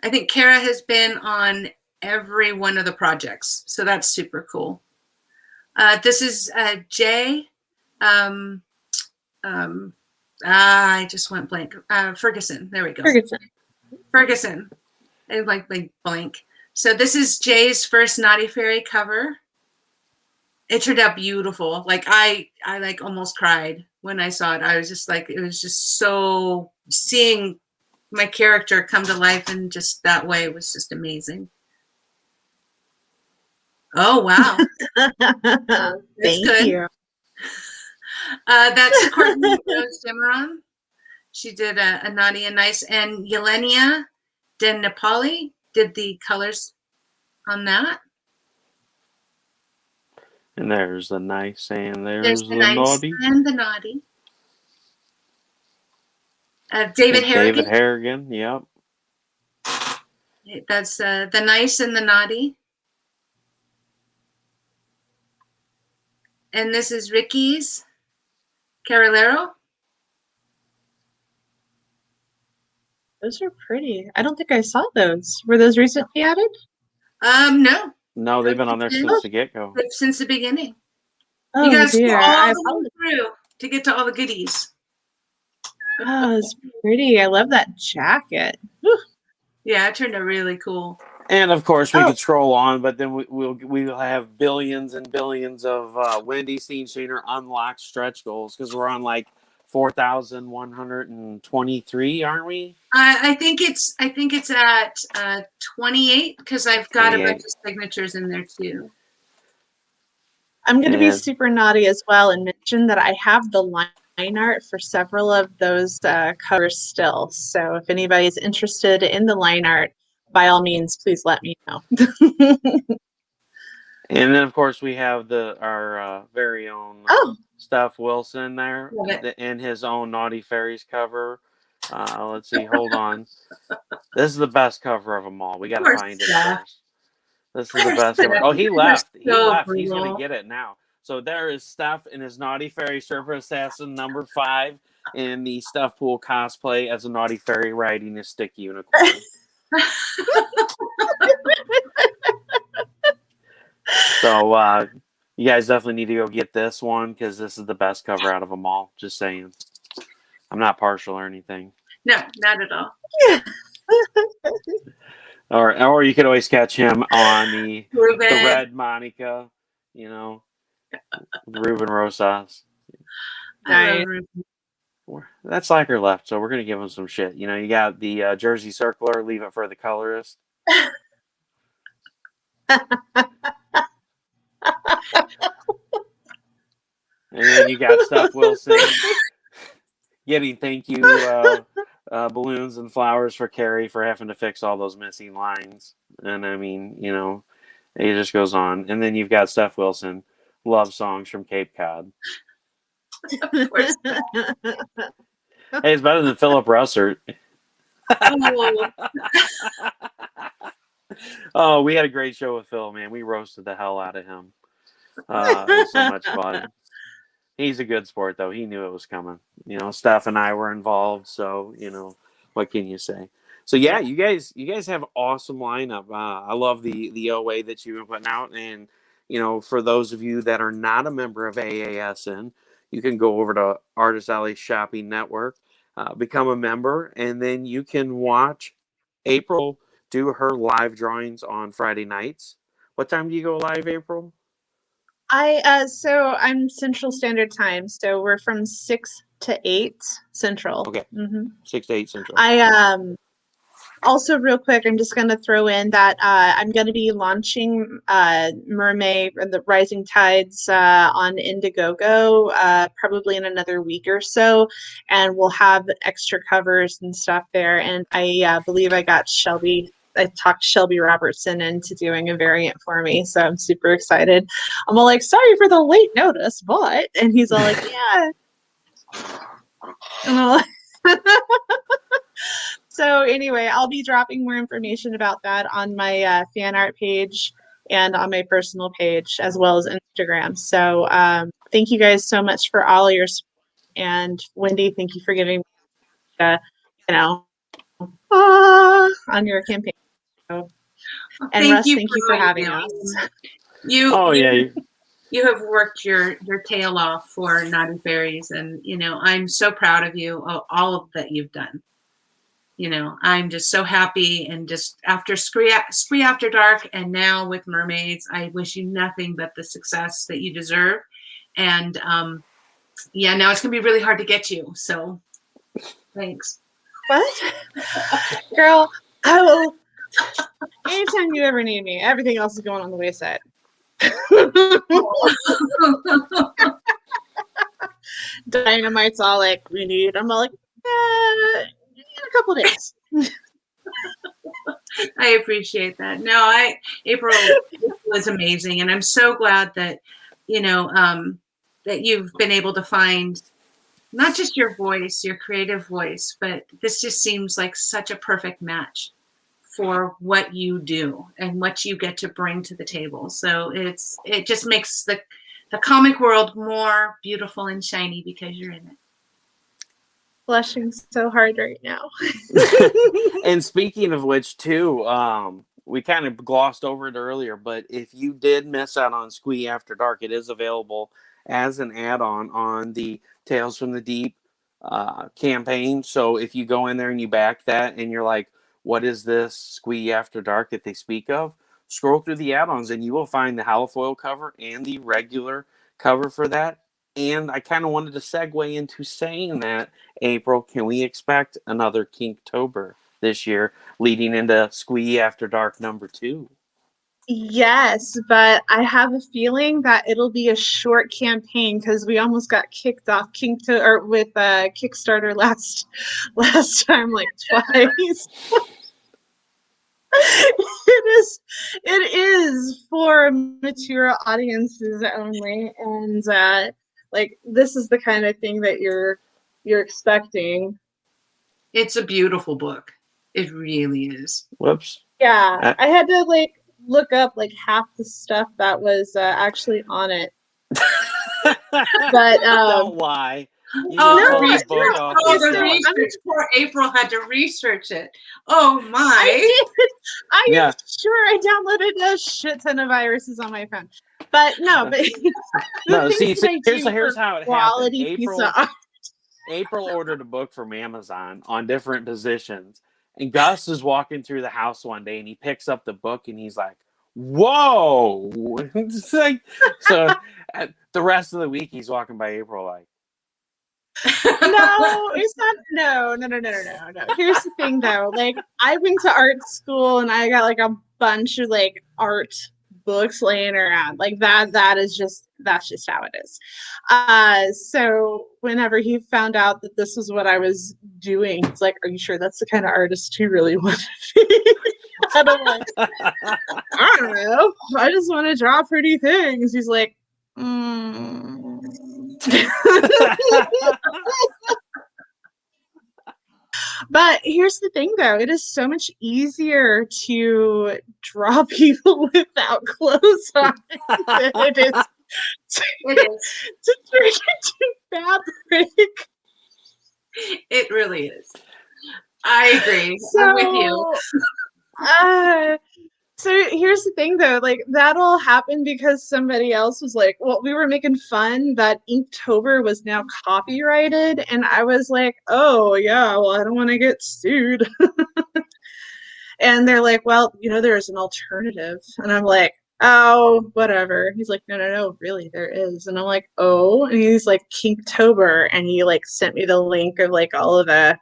I think Kara has been on every one of the projects, so that's super cool. This is Jay. I just went blank. Ferguson. There we go. Ferguson. I like blank. So this is Jay's first Naughty Fairy cover. It turned out beautiful. Like I like almost cried when I saw it. I was just like, it was just so, seeing my character come to life in just that way was just amazing. Oh, wow. Thank you. That's Courtney Rose Demeron. She did a Naughty and Nice, and Yelenia De Napoli did the colors on that. And there's the nice, and there's the nice naughty. And the naughty. David Harrigan. David Harrigan, yep. That's the nice and the naughty. And this is Ricky's Carolero. Those are pretty. I don't think I saw those. Were those recently added? No. No, they've been on there since the get-go. Since the beginning. Oh, you guys dear. go all the way through to get to all the goodies. Oh, it's pretty. I love that jacket. Whew. Yeah, it turned out really cool. And of course, we could scroll on, but then we'll have billions and billions of Wendy Steen Shaner unlocked stretch goals because we're on like 4,123, aren't we? I think it's at 28 because I've got 28. A bunch of signatures in there too. I'm going to be super naughty as well and mention that I have the line art for several of those covers still. So if anybody's interested in the line art, by all means, please let me know. And then, of course, we have our very own Steph Wilson there Love it. in his own Naughty Fairies cover. Let's see. Hold on. This is the best cover of them all. We got to Poor find it Steph. first. This is the best cover. Steph. Oh, he They're left. He so left. He's going brutal. to get it now. So there is Steph in his Naughty Fairy Surfer Assassin number 5 in the Steph Pool cosplay as a Naughty Fairy riding a stick unicorn. So you guys definitely need to go get this one because this is the best cover out of them all. Just saying. I'm not partial or anything. No, not at all. Or you could always catch him on the Ruben. Red Monica, Ruben Rosas. I love Ruben. That slacker left, so we're gonna give him some shit. You got the Jersey Circler, leave it for the colorist. And then you got Steph Wilson getting thank you balloons and flowers for Carrie for having to fix all those missing lines. And I mean, it just goes on. And then you've got Steph Wilson, love songs from Cape Cod. Of course. Hey, it's better than Philip Russert. Oh, Oh, we had a great show with Phil, man. We roasted the hell out of him. It was so much fun. He's a good sport, though. He knew it was coming. Steph and I were involved, so what can you say? So yeah, you guys have awesome lineup. I love the OA that you've been putting out, and for those of you that are not a member of AASN, you can go over to Artist Alley Shopping Network, become a member, and then you can watch April do her live drawings on Friday nights. What time do you go live, April? So I'm Central Standard Time, so we're from 6 to 8 Central. Okay. Mm-hmm. 6 to 8 Central. Also, real quick, I'm just going to throw in that I'm going to be launching Mermaid and the Rising Tides on Indiegogo probably in another week or so, and we'll have extra covers and stuff there. And I believe I talked Shelby Robertson into doing a variant for me, so I'm super excited. I'm all like, sorry for the late notice, but, and he's all like, yeah. I'm all like, so anyway, I'll be dropping more information about that on my fan art page and on my personal page as well as Instagram. So thank you guys so much for all your support. And Wendy, thank you for giving me, on your campaign. So, and Russ, thank you for having us. You have worked your tail off for Naughty Fairies, and I'm so proud of you, all of that you've done. I'm just so happy, and just after Scree After Dark and now with Mermaids, I wish you nothing but the success that you deserve. And now it's gonna be really hard to get you. So thanks. What? Girl, I will. Anytime you ever need me, everything else is going on the wayside. Dynamite's all like, we need. I'm all like, in a couple days. I appreciate that. No, April was amazing, and I'm so glad that that you've been able to find not just your voice, your creative voice, but this just seems like such a perfect match for what you do and what you get to bring to the table. So it just makes the comic world more beautiful and shiny because you're in it. Blushing so hard right now. And speaking of which, too, we kind of glossed over it earlier, but if you did miss out on Squee After Dark, it is available as an add-on on the Tales from the Deep campaign. So if you go in there and you back that and you're like, what is this Squee After Dark that they speak of? Scroll through the add-ons and you will find the halofoil cover and the regular cover for that. And I kind of wanted to segue into saying that, April, can we expect another Kinktober this year leading into Squee After Dark number 2? Yes, but I have a feeling that it'll be a short campaign because we almost got kicked off with Kickstarter last time like twice. It is for mature audiences only, and Like this is the kind of thing that you're expecting. It's a beautiful book. It really is. Whoops. Yeah, I had to like look up like half the stuff that was actually on it. But Don't lie. You Oh, just no, pulled the I book don't. off Oh, the the So, shelf. research. Poor April had to research it. Oh my! I did. I am Yeah. sure I downloaded a shit ton of viruses on my phone. But no, but the No, things see, that I do here's for how it happened. quality piece of art. April ordered a book from Amazon on different positions, and Gus is walking through the house one day, and he picks up the book, and he's like, "Whoa!" It's like, so the rest of the week, he's walking by April like, No, it's not. No. Here's the thing, though. Like, I went to art school, and I got like a bunch of like art books laying around. Like that. That's just how it is. So whenever he found out that this was what I was doing, he's like, "Are you sure that's the kind of artist you really want to be?" And I'm like, I don't know. I just want to draw pretty things. He's like, But here's the thing, though. It is so much easier to draw people without clothes on than it is to turn into fabric. It really is. I agree. So, I'm with you. So here's the thing, though. Like, that all happened because somebody else was like, well, we were making fun that Inktober was now copyrighted. And I was like, oh, yeah, well, I don't want to get sued. And they're like, well, there's an alternative. And I'm like, oh, whatever. He's like, no, really, there is. And I'm like, oh. And he's like, Kinktober. And he like sent me the link of like all of the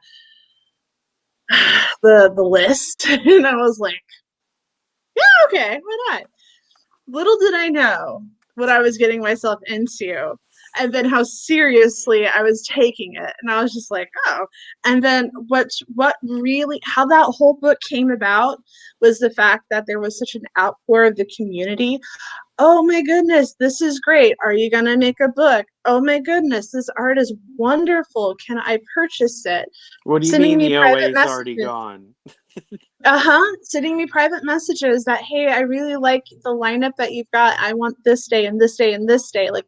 list. And I was like, yeah, okay, why not? Little did I know what I was getting myself into, and then how seriously I was taking it. And I was just like, oh. And then what really, how that whole book came about was the fact that there was such an outpour of the community. Oh my goodness, this is great. Are you going to make a book? Oh my goodness, this art is wonderful. Can I purchase it? what do you Sending mean me the private OA's already messages. gone? Sending me private messages that, hey, I really like the lineup that you've got. I want this day and this day and this day. Like,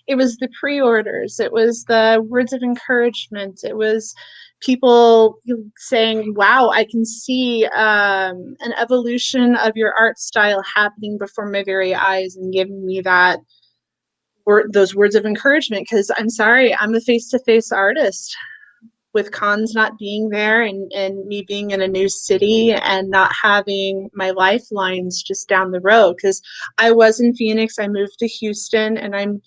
it was the pre-orders, it was the words of encouragement, it was people saying, wow, I can see an evolution of your art style happening before my very eyes, and giving me those words of encouragement. Because I'm sorry, I'm a face-to-face artist. With cons not being there, and me being in a new city and not having my lifelines just down the road, because I was in Phoenix, I moved to Houston, and I'm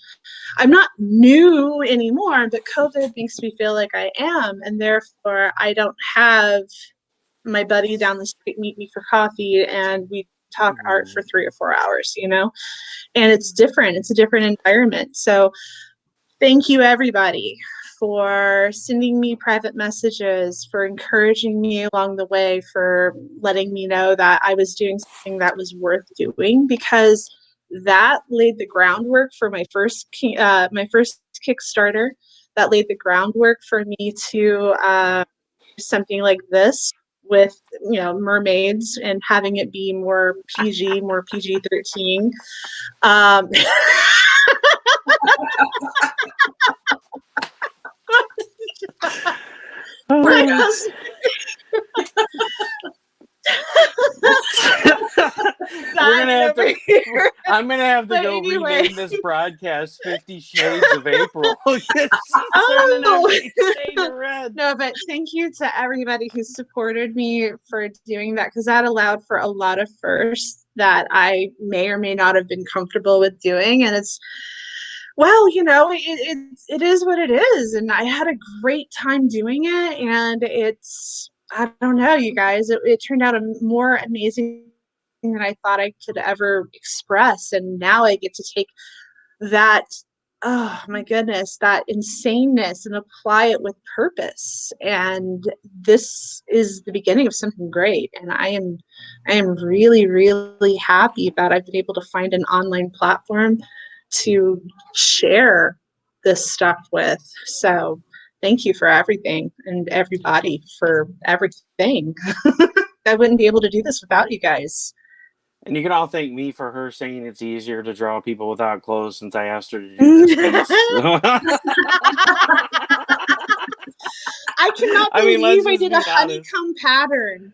not new anymore, but COVID makes me feel like I am, and therefore I don't have my buddy down the street meet me for coffee and we talk art for 3 or 4 hours, and it's different. It's a different environment. So thank you, everybody, for sending me private messages, for encouraging me along the way, for letting me know that I was doing something that was worth doing, because that laid the groundwork for my first Kickstarter. That laid the groundwork for me to do something like this with mermaids, and having it be more PG-13. Poor Gus. I'm gonna have to But go anyway. rename this broadcast 50 Shades of April. No, but thank you to everybody who supported me for doing that, because that allowed for a lot of firsts that I may or may not have been comfortable with doing. And it's, well, it is what it is. And I had a great time doing it. And it's, I don't know, you guys, it turned out more amazing than I thought I could ever express. And now I get to take that, oh my goodness, that insaneness, and apply it with purpose. And this is the beginning of something great. And I am really, really happy that I've been able to find an online platform to share this stuff with. So thank you for everything and everybody for everything. I wouldn't be able to do this without you guys. And you can all thank me for her saying it's easier to draw people without clothes since I asked her to do this piece. I cannot I mean, let's believe I just did be a honest. honeycomb pattern.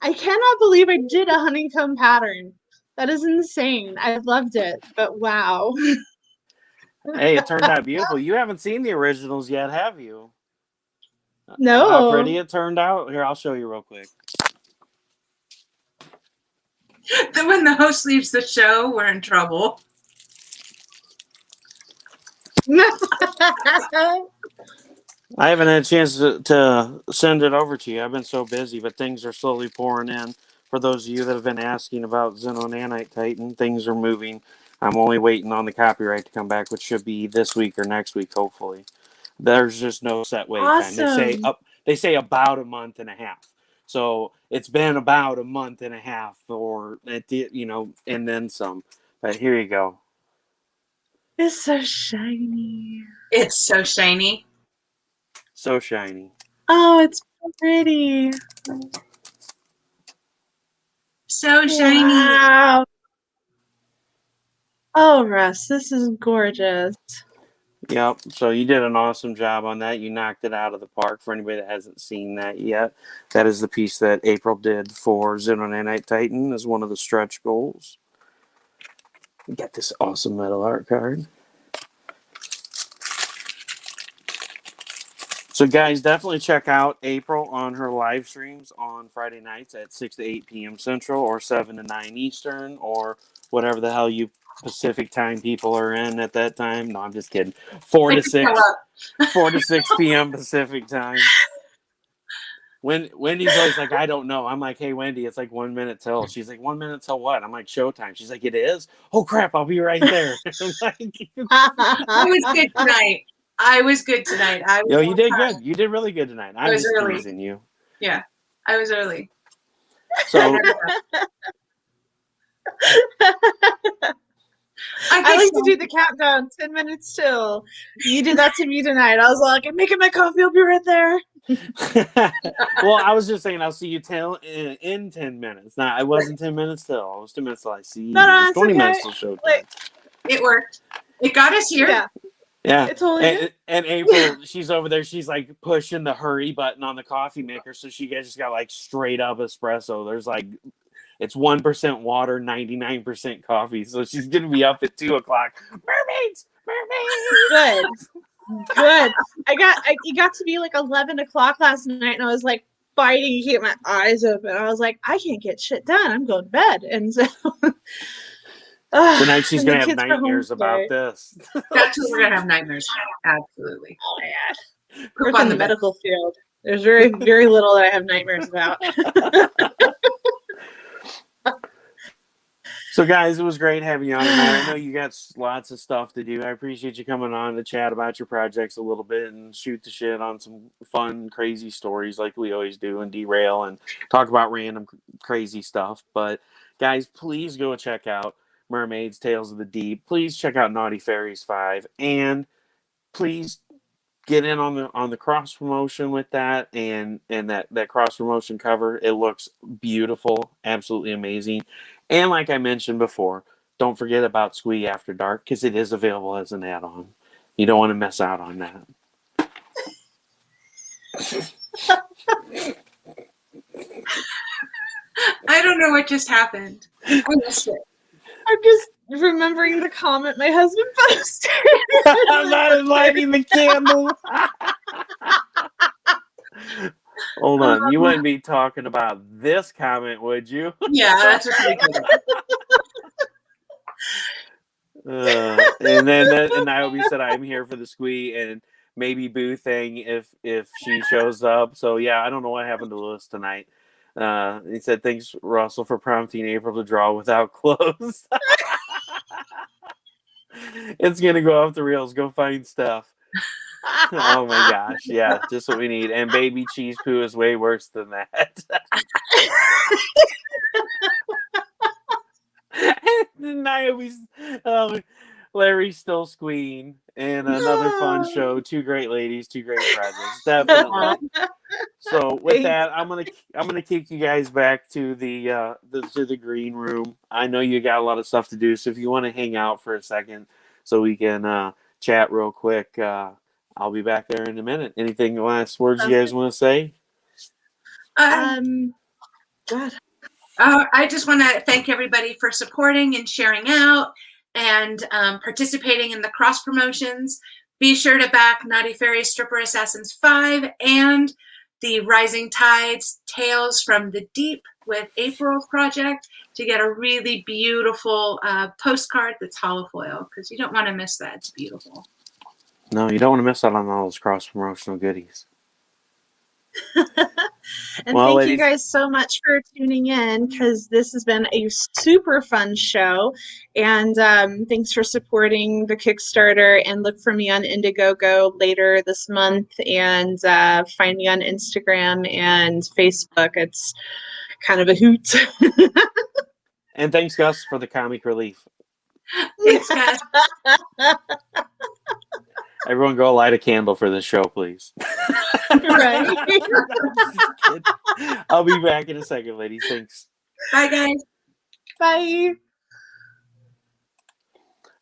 I cannot believe I did a honeycomb pattern. That is insane. I loved it, but wow. Hey, it turned out beautiful. You haven't seen the originals yet, have you? No. How pretty it turned out. Here, I'll show you real quick. Then when the host leaves the show, we're in trouble. I haven't had a chance to send it over to you. I've been so busy, but things are slowly pouring in. For those of you that have been asking about Xenonanite Titan, things are moving. I'm only waiting on the copyright to come back, which should be this week or next week, hopefully. There's just no set wait time. Awesome. They say about a month and a half. So it's been about a month and a half, or and then some. But here you go. It's so shiny. It's so shiny. So shiny. Oh, it's so pretty. So shiny. Wow. Oh, Russ, this is gorgeous. Yep. So you did an awesome job on that. You knocked it out of the park. For anybody that hasn't seen that yet, that is the piece that April did for Xenonanite Titan as one of the stretch goals. You got this awesome metal art card. So guys, definitely check out April on her live streams on Friday nights at 6 to 8 p.m. Central or 7 to 9 Eastern or whatever the hell you Pacific time people are in at that time. No, I'm just kidding. 4 to 6 p.m. Pacific time. Wendy's always like, I don't know. I'm like, hey, Wendy, it's like 1 minute till. She's like, 1 minute till what? I'm like, showtime. She's like, it is? Oh, crap, I'll be right there. I was good tonight. Yo, you did good. You did really good tonight. I'm just early. teasing you. Yeah, I was early. So I like to do the countdown, 10 minutes till. You did that to me tonight. I was like, I'm making my coffee. I'll be right there. well, I was just saying I'll see you in 10 minutes. Now, I wasn't 10 minutes till. It was 10 minutes till I see you. No, It's 20 okay. minutes till showtime. It worked. It got us here. Yeah. Yeah. It totally did. And April, she's over there. She's like pushing the hurry button on the coffee maker. So she just got like straight up espresso. There's like, it's 1% water, 99% coffee. So she's going to be up at 2 o'clock. Mermaids! Good. It got to be like 11 o'clock last night, and I was like fighting to keep my eyes open. I was like, I can't get shit done. I'm going to bed. And so tonight she's going to have nightmares about this. That's what we're going to have nightmares. Absolutely. Oh my God. Poop Work on in the medical field. There's very, very little that I have nightmares about. So, guys, it was great having you on tonight. I know you got lots of stuff to do. I appreciate you coming on to chat about your projects a little bit and shoot the shit on some fun, crazy stories like we always do and derail and talk about random crazy stuff. But, guys, please go check out Mermaids, Tales of the Deep. Please check out Naughty Faeries 5. And please get in on the cross promotion with that and that cross promotion cover. It looks beautiful, absolutely amazing. And like I mentioned before, don't forget about Squee After Dark because it is available as an add-on. You don't want to miss out on that. I don't know what just happened. I missed it. I'm just remembering the comment my husband posted. I'm not lighting the candle. Hold on. You wouldn't be talking about this comment, would you? Yeah, that's what we did. And then Niobe said, I'm here for the Squee and maybe Boo thing if she shows up. So, yeah, I don't know what happened to Lewis tonight. He said, thanks, Russell, for prompting April to draw without clothes. It's going to go off the rails. Go find stuff. Oh my gosh, yeah, just what we need. And baby cheese poo is way worse than that. Niobe's, Larry's still squeeing, and another fun show. Two great ladies, two great projects, definitely. So with that, I'm gonna kick you guys back to the green room. I know you got a lot of stuff to do, so if you want to hang out for a second, so we can chat real quick, I'll be back there in a minute. Anything last words you guys want to say? God. I just want to thank everybody for supporting and sharing out and participating in the cross promotions. Be sure to back Naughty Fairies Stripper Assassins 5 and the Rising Tides Tales from the Deep with April's project to get a really beautiful postcard that's hollow foil, because you don't want to miss that. It's beautiful. No, you don't want to miss out on all those cross promotional goodies. And Well, thank ladies, you guys so much for tuning in, because this has been a super fun show. And thanks for supporting the Kickstarter. And look for me on Indiegogo later this month. And find me on Instagram and Facebook. It's kind of a hoot. and thanks, Gus, for the comic relief. Thanks, guys. Everyone, go light a candle for this show, please. Right. Just kidding. I'll be back in a second, ladies. Thanks. Bye, guys. Bye.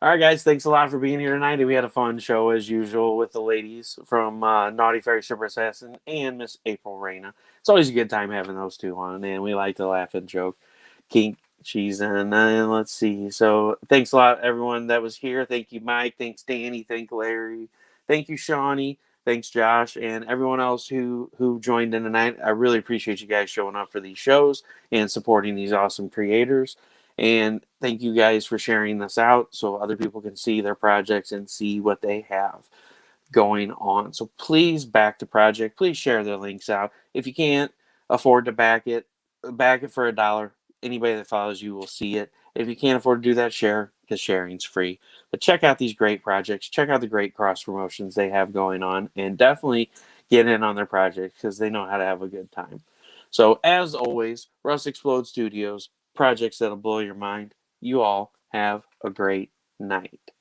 All right, guys. Thanks a lot for being here tonight. We had a fun show as usual with the ladies from Naughty Fairy Stripper Assassin and Miss April Reyna. It's always a good time having those two on, and we like to laugh and joke, kink, cheese, and let's see. So thanks a lot, everyone that was here. Thank you, Mike. Thanks, Danny. Thank Larry. Thank you, Shawnee. Thanks, Josh, and everyone else who joined in tonight. I really appreciate you guys showing up for these shows and supporting these awesome creators. And thank you guys for sharing this out so other people can see their projects and see what they have going on. So please back the project. Please share their links out. If you can't afford to back it for $1. Anybody that follows you will see it. If you can't afford to do that, share, because sharing's free. But check out these great projects. Check out the great cross promotions they have going on, and definitely get in on their projects because they know how to have a good time. So as always, Russ Explode Studios, projects that'll blow your mind. You all have a great night.